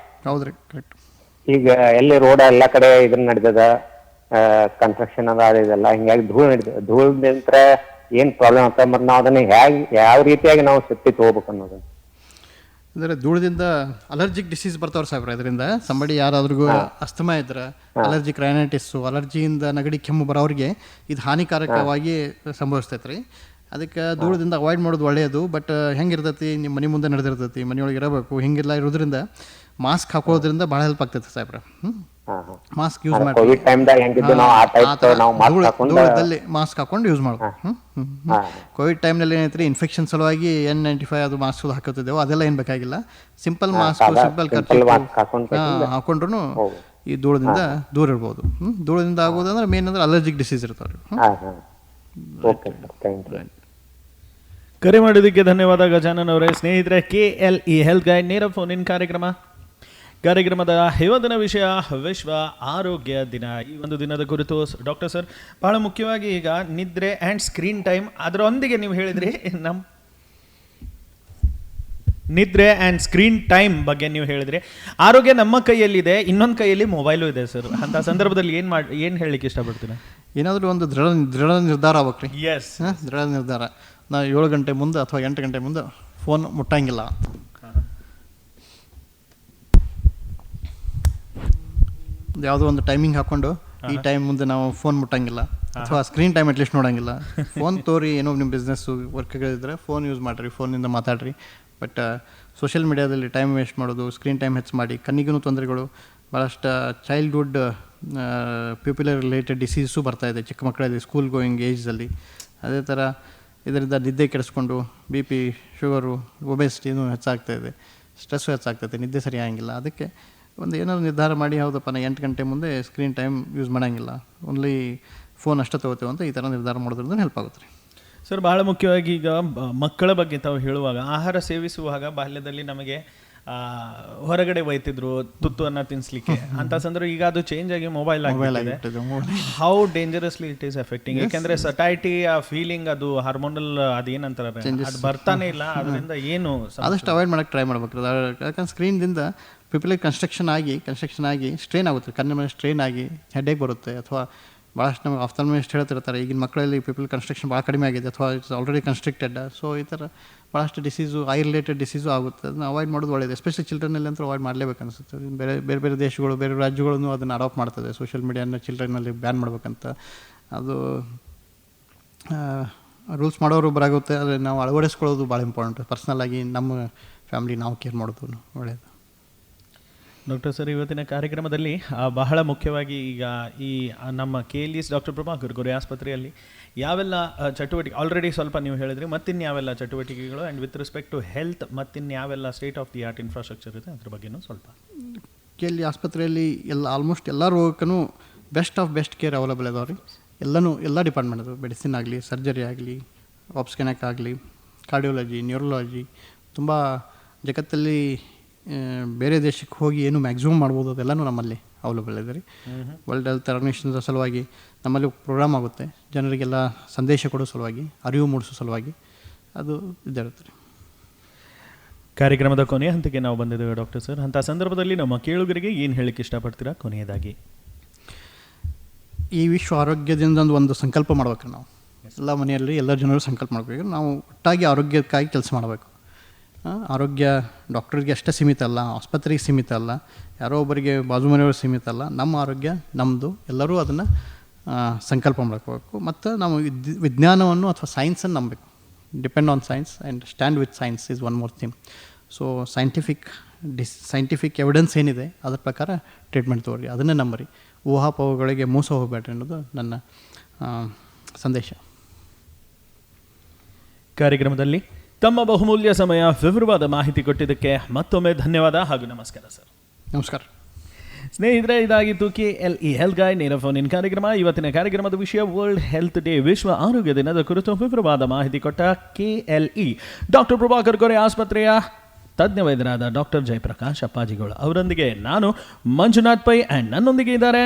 ಹೌದ್ರಿ, ಕರೆಕ್ಟ್. ಈಗ ಎಲ್ಲಿ ರೋಡ್ ಎಲ್ಲಾ ಕಡೆ ಇದನ್ನ ನಡ್ದದ, ಕನ್ಸ್ಟ್ರಕ್ಷನ್ ಅದ, ಇದೆಲ್ಲ ಹಿಂಗಾಗಿ ಧೂಳ್ ನಡ್ದದ. ಧೂಳದಿಂತ್ರ ಏನ್ ಪ್ರಾಬ್ಲಮ್ ಆಗ್ತದೆ, ಮತ್ತೆ ನಾವು ಅದನ್ನ ಯಾವ ರೀತಿಯಾಗಿ ನಾವು ಶಕ್ತಿ ತಗೋಬೇಕು ಅನ್ನೋದು. ಅಂದರೆ ಧೂಳದಿಂದ ಅಲರ್ಜಿಕ್ ಡಿಸೀಸ್ ಬರ್ತಾವ್ರಿ ಸಾಹೇಬ್ರ. ಇದರಿಂದ ಸಂಬಡಿ ಯಾರಾದ್ರಿಗೂ ಅಸ್ತಮಾ ಇದ್ರೆ, ಅಲರ್ಜಿಕ್ ರೈನೈಟಿಸ್ಸು, ಅಲರ್ಜಿಯಿಂದ ನಗಡಿ ಕೆಮ್ಮು ಬರೋರಿಗೆ ಇದು ಹಾನಿಕಾರಕವಾಗಿ ಸಂಭವಿಸ್ತೈತೆ ರೀ. ಅದಕ್ಕೆ ಧೂಳದಿಂದ ಅವಾಯ್ಡ್ ಮಾಡೋದು ಒಳ್ಳೆಯದು. ಬಟ್ ಹೆಂಗಿರ್ತೈತಿ, ನಿಮ್ಮ ಮನೆ ಮುಂದೆ ನಡೆದಿರ್ತೈತಿ, ಮನೆಯೊಳಗೆ ಇರಬೇಕು, ಹಿಂಗೆಲ್ಲ ಇರೋದ್ರಿಂದ ಮಾಸ್ಕ್ ಹಾಕೊಳ್ಳೋದ್ರಿಂದ ಭಾಳ ಹೆಲ್ಪ್ ಆಗ್ತೈತೆ ಸಾಹೇಬ್ರ. ಮಾಸ್ಕ್ ಯೂಸ್ ಮಾಡಿ, ಧೂಳದಲ್ಲಿ ಮಾಸ್ಕ್ ಹಾಕೊಂಡು ಯೂಸ್ ಮಾಡ್ಬೇಕು. ಕೋವಿಡ್ ಟೈಮ್ನಲ್ಲಿ ಏನೈತ್ರಿ, ಇನ್ಫೆಕ್ಷನ್ ಸಲುವಾಗಿ N95 ಅದು ಮಾಸ್ಕ್ ಹಾಕೋತಿದ್ದೆವು, ಅದೆಲ್ಲ ಏನು ಬೇಕಾಗಿಲ್ಲ. ಸಿಂಪಲ್ ಮಾಸ್ಕ್, ಸಿಂಪಲ್ ಹಾಕೊಂಡ್ರು ಈ ಧೂಳದಿಂದ ದೂರ ಇರ್ಬೋದು. ಧೂಳದಿಂದ ಆಗೋದಂದ್ರೆ ಮೇನ್ ಅಂದ್ರೆ ಅಲರ್ಜಿಕ್ ಡಿಸೀಸ್ ಇರ್ತಾವ್ರಿ. ಕರೆ ಮಾಡಿದ್ದಕ್ಕೆ ಧನ್ಯವಾದ ಗಜಾನನ್ ಅವರೇ. ಸ್ನೇಹಿತರೆ, KLE ಹೆಲ್ತ್ ಗೈಡ್ ನೇರ ಫೋನ್ ಇನ್ ಕಾರ್ಯಕ್ರಮದ ಇವತ್ತಿನ ವಿಷಯ ವಿಶ್ವ ಆರೋಗ್ಯ ದಿನ. ಈ ಒಂದು ದಿನದ ಕುರಿತು ಡಾಕ್ಟರ್ ಸರ್, ಬಹಳ ಮುಖ್ಯವಾಗಿ ಈಗ ನಿದ್ರೆ ಆ್ಯಂಡ್ ಸ್ಕ್ರೀನ್ ಟೈಮ್, ಅದರೊಂದಿಗೆ ನೀವು ಹೇಳಿದ್ರಿ ನಿದ್ರೆ ಆ್ಯಂಡ್ ಸ್ಕ್ರೀನ್ ಟೈಮ್ ಬಗ್ಗೆ ನೀವು ಹೇಳಿದ್ರಿ. ಆರೋಗ್ಯ ನಮ್ಮ ಕೈಯಲ್ಲಿದೆ, ಇನ್ನೊಂದು ಕೈಯಲ್ಲಿ ಮೊಬೈಲು ಇದೆ ಸರ್. ಅಂತ ಸಂದರ್ಭದಲ್ಲಿ ಏನು ಹೇಳಲಿಕ್ಕೆ ಇಷ್ಟಪಡ್ತೀನಿ? ಏನಾದರೂ ಒಂದು ದೃಢ ನಿರ್ಧಾರ ಆಗ್ಬೇಕ್ರಿ. ಎಸ್, ದೃಢ ನಿರ್ಧಾರ. ನಾವು 7 ಗಂಟೆ ಮುಂದೆ ಅಥವಾ 8 ಗಂಟೆ ಮುಂದೆ ಫೋನ್ ಮುಟ್ಟಂಗಿಲ್ಲ. ಯಾವುದೋ ಒಂದು ಟೈಮಿಂಗ್ ಹಾಕೊಂಡು ಈ ಟೈಮ್ ಮುಂದೆ ನಾವು ಫೋನ್ ಮುಟ್ಟಂಗಿಲ್ಲ, ಅಥವಾ ಸ್ಕ್ರೀನ್ ಟೈಮ್ ಅಟ್ಲೀಸ್ಟ್ ನೋಡಂಗಿಲ್ಲ. ಫೋನ್ ತೋರಿ, ಏನೋ ನಿಮ್ಮ ಬಿಸ್ನೆಸ್ಸು ವರ್ಕ್ಗಳಿದ್ರೆ ಫೋನ್ ಯೂಸ್ ಮಾಡಿರಿ, ಫೋನಿಂದ ಮಾತಾಡ್ರಿ. ಬಟ್ ಸೋಷಿಯಲ್ ಮೀಡಿಯಾದಲ್ಲಿ ಟೈಮ್ ವೇಸ್ಟ್ ಮಾಡೋದು, ಸ್ಕ್ರೀನ್ ಟೈಮ್ ಹೆಚ್ಚು ಮಾಡಿ ಕಣ್ಣಿಗೂ ತೊಂದರೆಗಳು, ಭಾಳಷ್ಟು ಚೈಲ್ಡ್ಹುಡ್ ಪ್ಯೂಪಿಲರ್ ರಿಲೇಟೆಡ್ ಡಿಸೀಸು ಬರ್ತಾಯಿದೆ ಚಿಕ್ಕ ಮಕ್ಕಳಲ್ಲಿ, ಸ್ಕೂಲ್ ಗೋಯಿಂಗ್ ಏಜ್ದಲ್ಲಿ. ಅದೇ ಥರ ಇದರಿಂದ ನಿದ್ದೆ ಕೆಡಿಸ್ಕೊಂಡು BP, ಶುಗರು, ಒಬೆಸಿಟಿನೂ ಹೆಚ್ಚಾಗ್ತಾಯಿದೆ, ಸ್ಟ್ರೆಸ್ಸು ಹೆಚ್ಚಾಗ್ತೈತೆ, ನಿದ್ದೆ ಸರಿ ಆಗಂಗಿಲ್ಲ. ಅದಕ್ಕೆ ಒಂದು ಏನಾದ್ರು ನಿರ್ಧಾರ ಮಾಡಿ, ಹೌದಪ್ಪ ನಾ 8 ಗಂಟೆ ಮುಂದೆ ಸ್ಕ್ರೀನ್ ಟೈಮ್ ಯೂಸ್ ಮಾಡೋಂಗಿಲ್ಲ, ಓನ್ಲಿ ಫೋನ್ ಅಷ್ಟೇ ತೊಗೋತೇವೆ ಅಂತ ಈ ಥರ ನಿರ್ಧಾರ ಮಾಡೋದ್ರಿಂದ ಹೆಲ್ಪ್ ಆಗುತ್ತೆ ರೀ. ಸರ್, ಬಹಳ ಮುಖ್ಯವಾಗಿ ಈಗ ಮಕ್ಕಳ ಬಗ್ಗೆ ತಾವು ಹೇಳುವಾಗ, ಆಹಾರ ಸೇವಿಸುವಾಗ ಬಾಲ್ಯದಲ್ಲಿ ನಮಗೆ ಹೊರಗಡೆ ಒಯ್ತಿದ್ರು ತುತ್ತುವನ್ನು ತಿನ್ನಿಸ್ಲಿಕ್ಕೆ. ಅಂತ ಸಂದರ್ಭ ಈಗ ಅದು ಚೇಂಜ್ ಆಗಿ ಮೊಬೈಲ್ ಆಗಿದೆ. How ಡೇಂಜರಸ್ಲಿ it is affecting. ಯಾಕೆಂದರೆ ಸಟೈಟಿ, ಆ ಫೀಲಿಂಗ್, ಅದು ಹಾರ್ಮೋನಲ್ ಅದೇನಂತಾರೆ ಅದು ಬರ್ತಾನೆ ಇಲ್ಲ. ಅದರಿಂದ ಏನು ಆದಷ್ಟು ಅವಾಯ್ಡ್ ಮಾಡೋಕ್ಕೆ ಟ್ರೈ ಮಾಡ್ಬೇಕು. ಯಾಕಂದ್ರೆ ಸ್ಕ್ರೀನ್ದಿಂದ ಪೀಪಲಿಗೆ ಕನ್ಸ್ಟ್ರಕ್ಷನ್ ಆಗಿ ಸ್ಟ್ರೈನ್ ಆಗುತ್ತೆ, ಕಣ್ಣಿನ ಮೇಲೆ ಸ್ಟ್ರೈನ್ ಆಗಿ ಹೆಡ್ಡೇಕ್ ಬರುತ್ತೆ. ಅಥವಾ ಭಾಳಷ್ಟು ನಮಗೆ ಆಫ್ಥಾಲ್ಮಿಸ್ಟ್ ಹೇಳ್ತಿರ್ತಾರೆ, ಈಗಿನ ಮಕ್ಕಳಲ್ಲಿ ಪೀಪಲ್ ಕನ್ಸ್ಟ್ರಕ್ಷನ್ ಭಾಳ ಕಡಿಮೆ ಆಗಿದೆ, ಅಥವಾ ಇಟ್ಸ್ ಆಲ್ರೆಡಿ ಕನ್ಸ್ಟ್ರಿಕ್ಟೆಡ್. ಸೊ ಈ ಥರ ಭಾಳಷ್ಟು ಡಿಸೀಸು, ಐ ರಿಲೇಟೆಡ್ ಡಿಸೀಸು ಆಗುತ್ತೆ. ಅದನ್ನ ಅವಾಯ್ಡ್ ಮಾಡೋದು ಒಳ್ಳೆಯದು. ಎಸ್ಪೆಷಲಿ ಚಿಲ್ಡ್ರನಲ್ಲಿ ಅಂತೂ ಅವಾಯ್ಡ್ ಮಾಡಲೇಬೇಕು ಅನಿಸುತ್ತೆ. ಬೇರೆ ದೇಶಗಳು, ಬೇರೆ ರಾಜ್ಯಗಳನ್ನು ಅದನ್ನು ಅಡಾಪ್ಟ್ ಮಾಡ್ತದೆ, ಸೋಷಿಯಲ್ ಮೀಡಿಯಾನ ಚಿಲ್ಡ್ರನ್ನಲ್ಲಿ ಬ್ಯಾನ್ ಮಾಡ್ಬೇಕಂತ. ಅದು ರೂಲ್ಸ್ ಮಾಡೋರು ಬರಾಗುತ್ತೆ, ಆದರೆ ನಾವು ಅಳವಡಿಸ್ಕೊಳ್ಳೋದು ಭಾಳ ಇಂಪಾರ್ಟೆಂಟ್. ಪರ್ಸ್ನಲ್ಲಾಗಿ ನಮ್ಮ ಫ್ಯಾಮಿಲಿ ನಾವು ಕೇರ್ ಮಾಡೋದು ಒಳ್ಳೆಯದು. ಡಾಕ್ಟರ್ ಸರ್, ಇವತ್ತಿನ ಕಾರ್ಯಕ್ರಮದಲ್ಲಿ ಬಹಳ ಮುಖ್ಯವಾಗಿ ಈಗ ಈ ನಮ್ಮ KLE's ಡಾಕ್ಟರ್ ಪ್ರಭಾಕರ್ ಕೋರೆ ಆಸ್ಪತ್ರೆಯಲ್ಲಿ ಯಾವೆಲ್ಲ ಚಟುವಟಿಕೆ ಆಲ್ರೆಡಿ ಸ್ವಲ್ಪ ನೀವು ಹೇಳಿದ್ರಿ, ಮತ್ತಿನ್ಯಾವೆಲ್ಲ ಚಟುವಟಿಕೆಗಳು and with respect to health ಮತ್ತಿನ್ಯಾವೆಲ್ಲ state of the art infrastructure ಇದೆ ಅದ್ರ ಬಗ್ಗೆನೂ ಸ್ವಲ್ಪ. KLE ಆಸ್ಪತ್ರೆಯಲ್ಲಿ ಆಲ್ಮೋಸ್ಟ್ ಎಲ್ಲ ರೋಗಕ್ಕೂ best of best care available ಇದಾವೆ ರೀ. ಎಲ್ಲ ಡಿಪಾರ್ಟ್ಮೆಂಟ್ ಅದು, ಮೆಡಿಸಿನ್ ಆಗಲಿ, ಸರ್ಜರಿ ಆಗಲಿ, ಆಪ್ಸ್ಕೆನಕ್ ಆಗಲಿ, ಕಾರ್ಡಿಯೋಲಜಿ, ನ್ಯೂರಲಾಜಿ, ತುಂಬ ಜಗತ್ತಲ್ಲಿ ಬೇರೆ ದೇಶಕ್ಕೆ ಹೋಗಿ ಏನು ಮ್ಯಾಕ್ಸಿಮಮ್ ಮಾಡ್ಬೋದು ಅದೆಲ್ಲನೂ ನಮ್ಮಲ್ಲಿ ಅವೈಲೇಬಲ್ ಇದೆ ರೀ. ವರ್ಲ್ಡ್ ಹೆಲ್ತ್ ಆರ್ಗನೈಸೇಷನ್ಸ್ ಸಲುವಾಗಿ ನಮ್ಮಲ್ಲಿ ಪ್ರೋಗ್ರಾಮ್ ಆಗುತ್ತೆ, ಜನರಿಗೆಲ್ಲ ಸಂದೇಶ ಕೊಡೋ ಸಲುವಾಗಿ, ಅರಿವು ಮೂಡಿಸೋ ಸಲುವಾಗಿ ಅದು ಇದಿರುತ್ತೆ ರೀ. ಕಾರ್ಯಕ್ರಮದ ಕೊನೆಯ ಹಂತಕ್ಕೆ ನಾವು ಬಂದಿದ್ದೇವೆ ಡಾಕ್ಟರ್ ಸರ್. ಅಂಥ ಸಂದರ್ಭದಲ್ಲಿ ನಮ್ಮ ಕೇಳುಗರಿಗೆ ಏನು ಹೇಳಕ್ಕೆ ಇಷ್ಟಪಡ್ತೀರಾ ಕೊನೆಯದಾಗಿ? ಈ ವಿಶ್ವ ಆರೋಗ್ಯ ದಿನದಂದು ಒಂದು ಸಂಕಲ್ಪ ಮಾಡ್ಬೇಕು ನಾವು. ಎಲ್ಲ ಮನೆಯಲ್ಲಿ ಎಲ್ಲ ಜನರು ಸಂಕಲ್ಪ ಮಾಡಬೇಕು, ನಾವು ಒಟ್ಟಾಗಿ ಆರೋಗ್ಯಕ್ಕಾಗಿ ಕೆಲಸ ಮಾಡಬೇಕು. ಆರೋಗ್ಯ ಡಾಕ್ಟರ್ಗೆ ಅಷ್ಟೇ ಸೀಮಿತ ಅಲ್ಲ, ಆಸ್ಪತ್ರೆಗೆ ಸೀಮಿತ ಅಲ್ಲ, ಯಾರೋ ಒಬ್ಬರಿಗೆ ಬಾಜು ಮನೆಯವರು ಸೀಮಿತ ಅಲ್ಲ. ನಮ್ಮ ಆರೋಗ್ಯ ನಮ್ಮದು, ಎಲ್ಲರೂ ಅದನ್ನು ಸಂಕಲ್ಪ ಮಾಡ್ಕೋಬೇಕು. ಮತ್ತು ನಾವು ವಿಜ್ಞಾನವನ್ನು ಅಥವಾ ಸೈನ್ಸನ್ನು ನಂಬಬೇಕು. Depend on science and stand with science is one more thing. So scientific evidence ಏನಿದೆ ಅದ್ರ ಪ್ರಕಾರ ಟ್ರೀಟ್ಮೆಂಟ್ ತೊಗೊಳ್ರಿ, ಅದನ್ನೇ ನಂಬರಿ. ಊಹಾಪೋಹಗಳಿಗೆ ಮೋಸ ಹೋಗಬೇಡ್ರಿ ಅನ್ನೋದು ನನ್ನ ಸಂದೇಶ. ಕಾರ್ಯಕ್ರಮದಲ್ಲಿ ತಮ್ಮ ಬಹುಮೂಲ್ಯ ಸಮಯ, ವಿವರವಾದ ಮಾಹಿತಿ ಕೊಟ್ಟಿದ್ದಕ್ಕೆ ಮತ್ತೊಮ್ಮೆ ಧನ್ಯವಾದ ಹಾಗೂ ನಮಸ್ಕಾರ ಸರ್. ನಮಸ್ಕಾರ ಸ್ನೇಹಿತರೆ, ಇದಾಗಿತ್ತು KLE ಹೆಲ್ತ್ ಗೈಡ್ ನೇರ ಫೋನ್ ಇನ್ ಕಾರ್ಯಕ್ರಮ. ಇವತ್ತಿನ ಕಾರ್ಯಕ್ರಮದ ವಿಷಯ ವರ್ಲ್ಡ್ ಹೆಲ್ತ್ ಡೇ, ವಿಶ್ವ ಆರೋಗ್ಯ ದಿನದ ಕುರಿತು ವಿವರವಾದ ಮಾಹಿತಿ ಕೊಟ್ಟ KLE ಡಾಕ್ಟರ್ ಪ್ರಭಾಕರ್ ಕೋರೆ ಆಸ್ಪತ್ರೆಯ ತಜ್ಞ ವೈದ್ಯರಾದ ಡಾಕ್ಟರ್ ಜಯಪ್ರಕಾಶ್ ಅಪ್ಪಾಜಿಗಳು ಅವರೊಂದಿಗೆ ನಾನು ಮಂಜುನಾಥ್ ಪೈ ಆ್ಯಂಡ್ ನನ್ನೊಂದಿಗೆ ಇದ್ದಾರೆ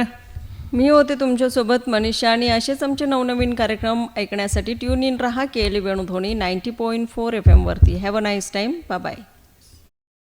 मी होते तुमच्यासोबत मनीषा. आणि असेच आमचे नवनवीन कार्यक्रम ऐकण्यासाठी ट्यून इन रहा KLE वेणुध्वनी 90.4 FM वरती. Have a nice time. Bye bye.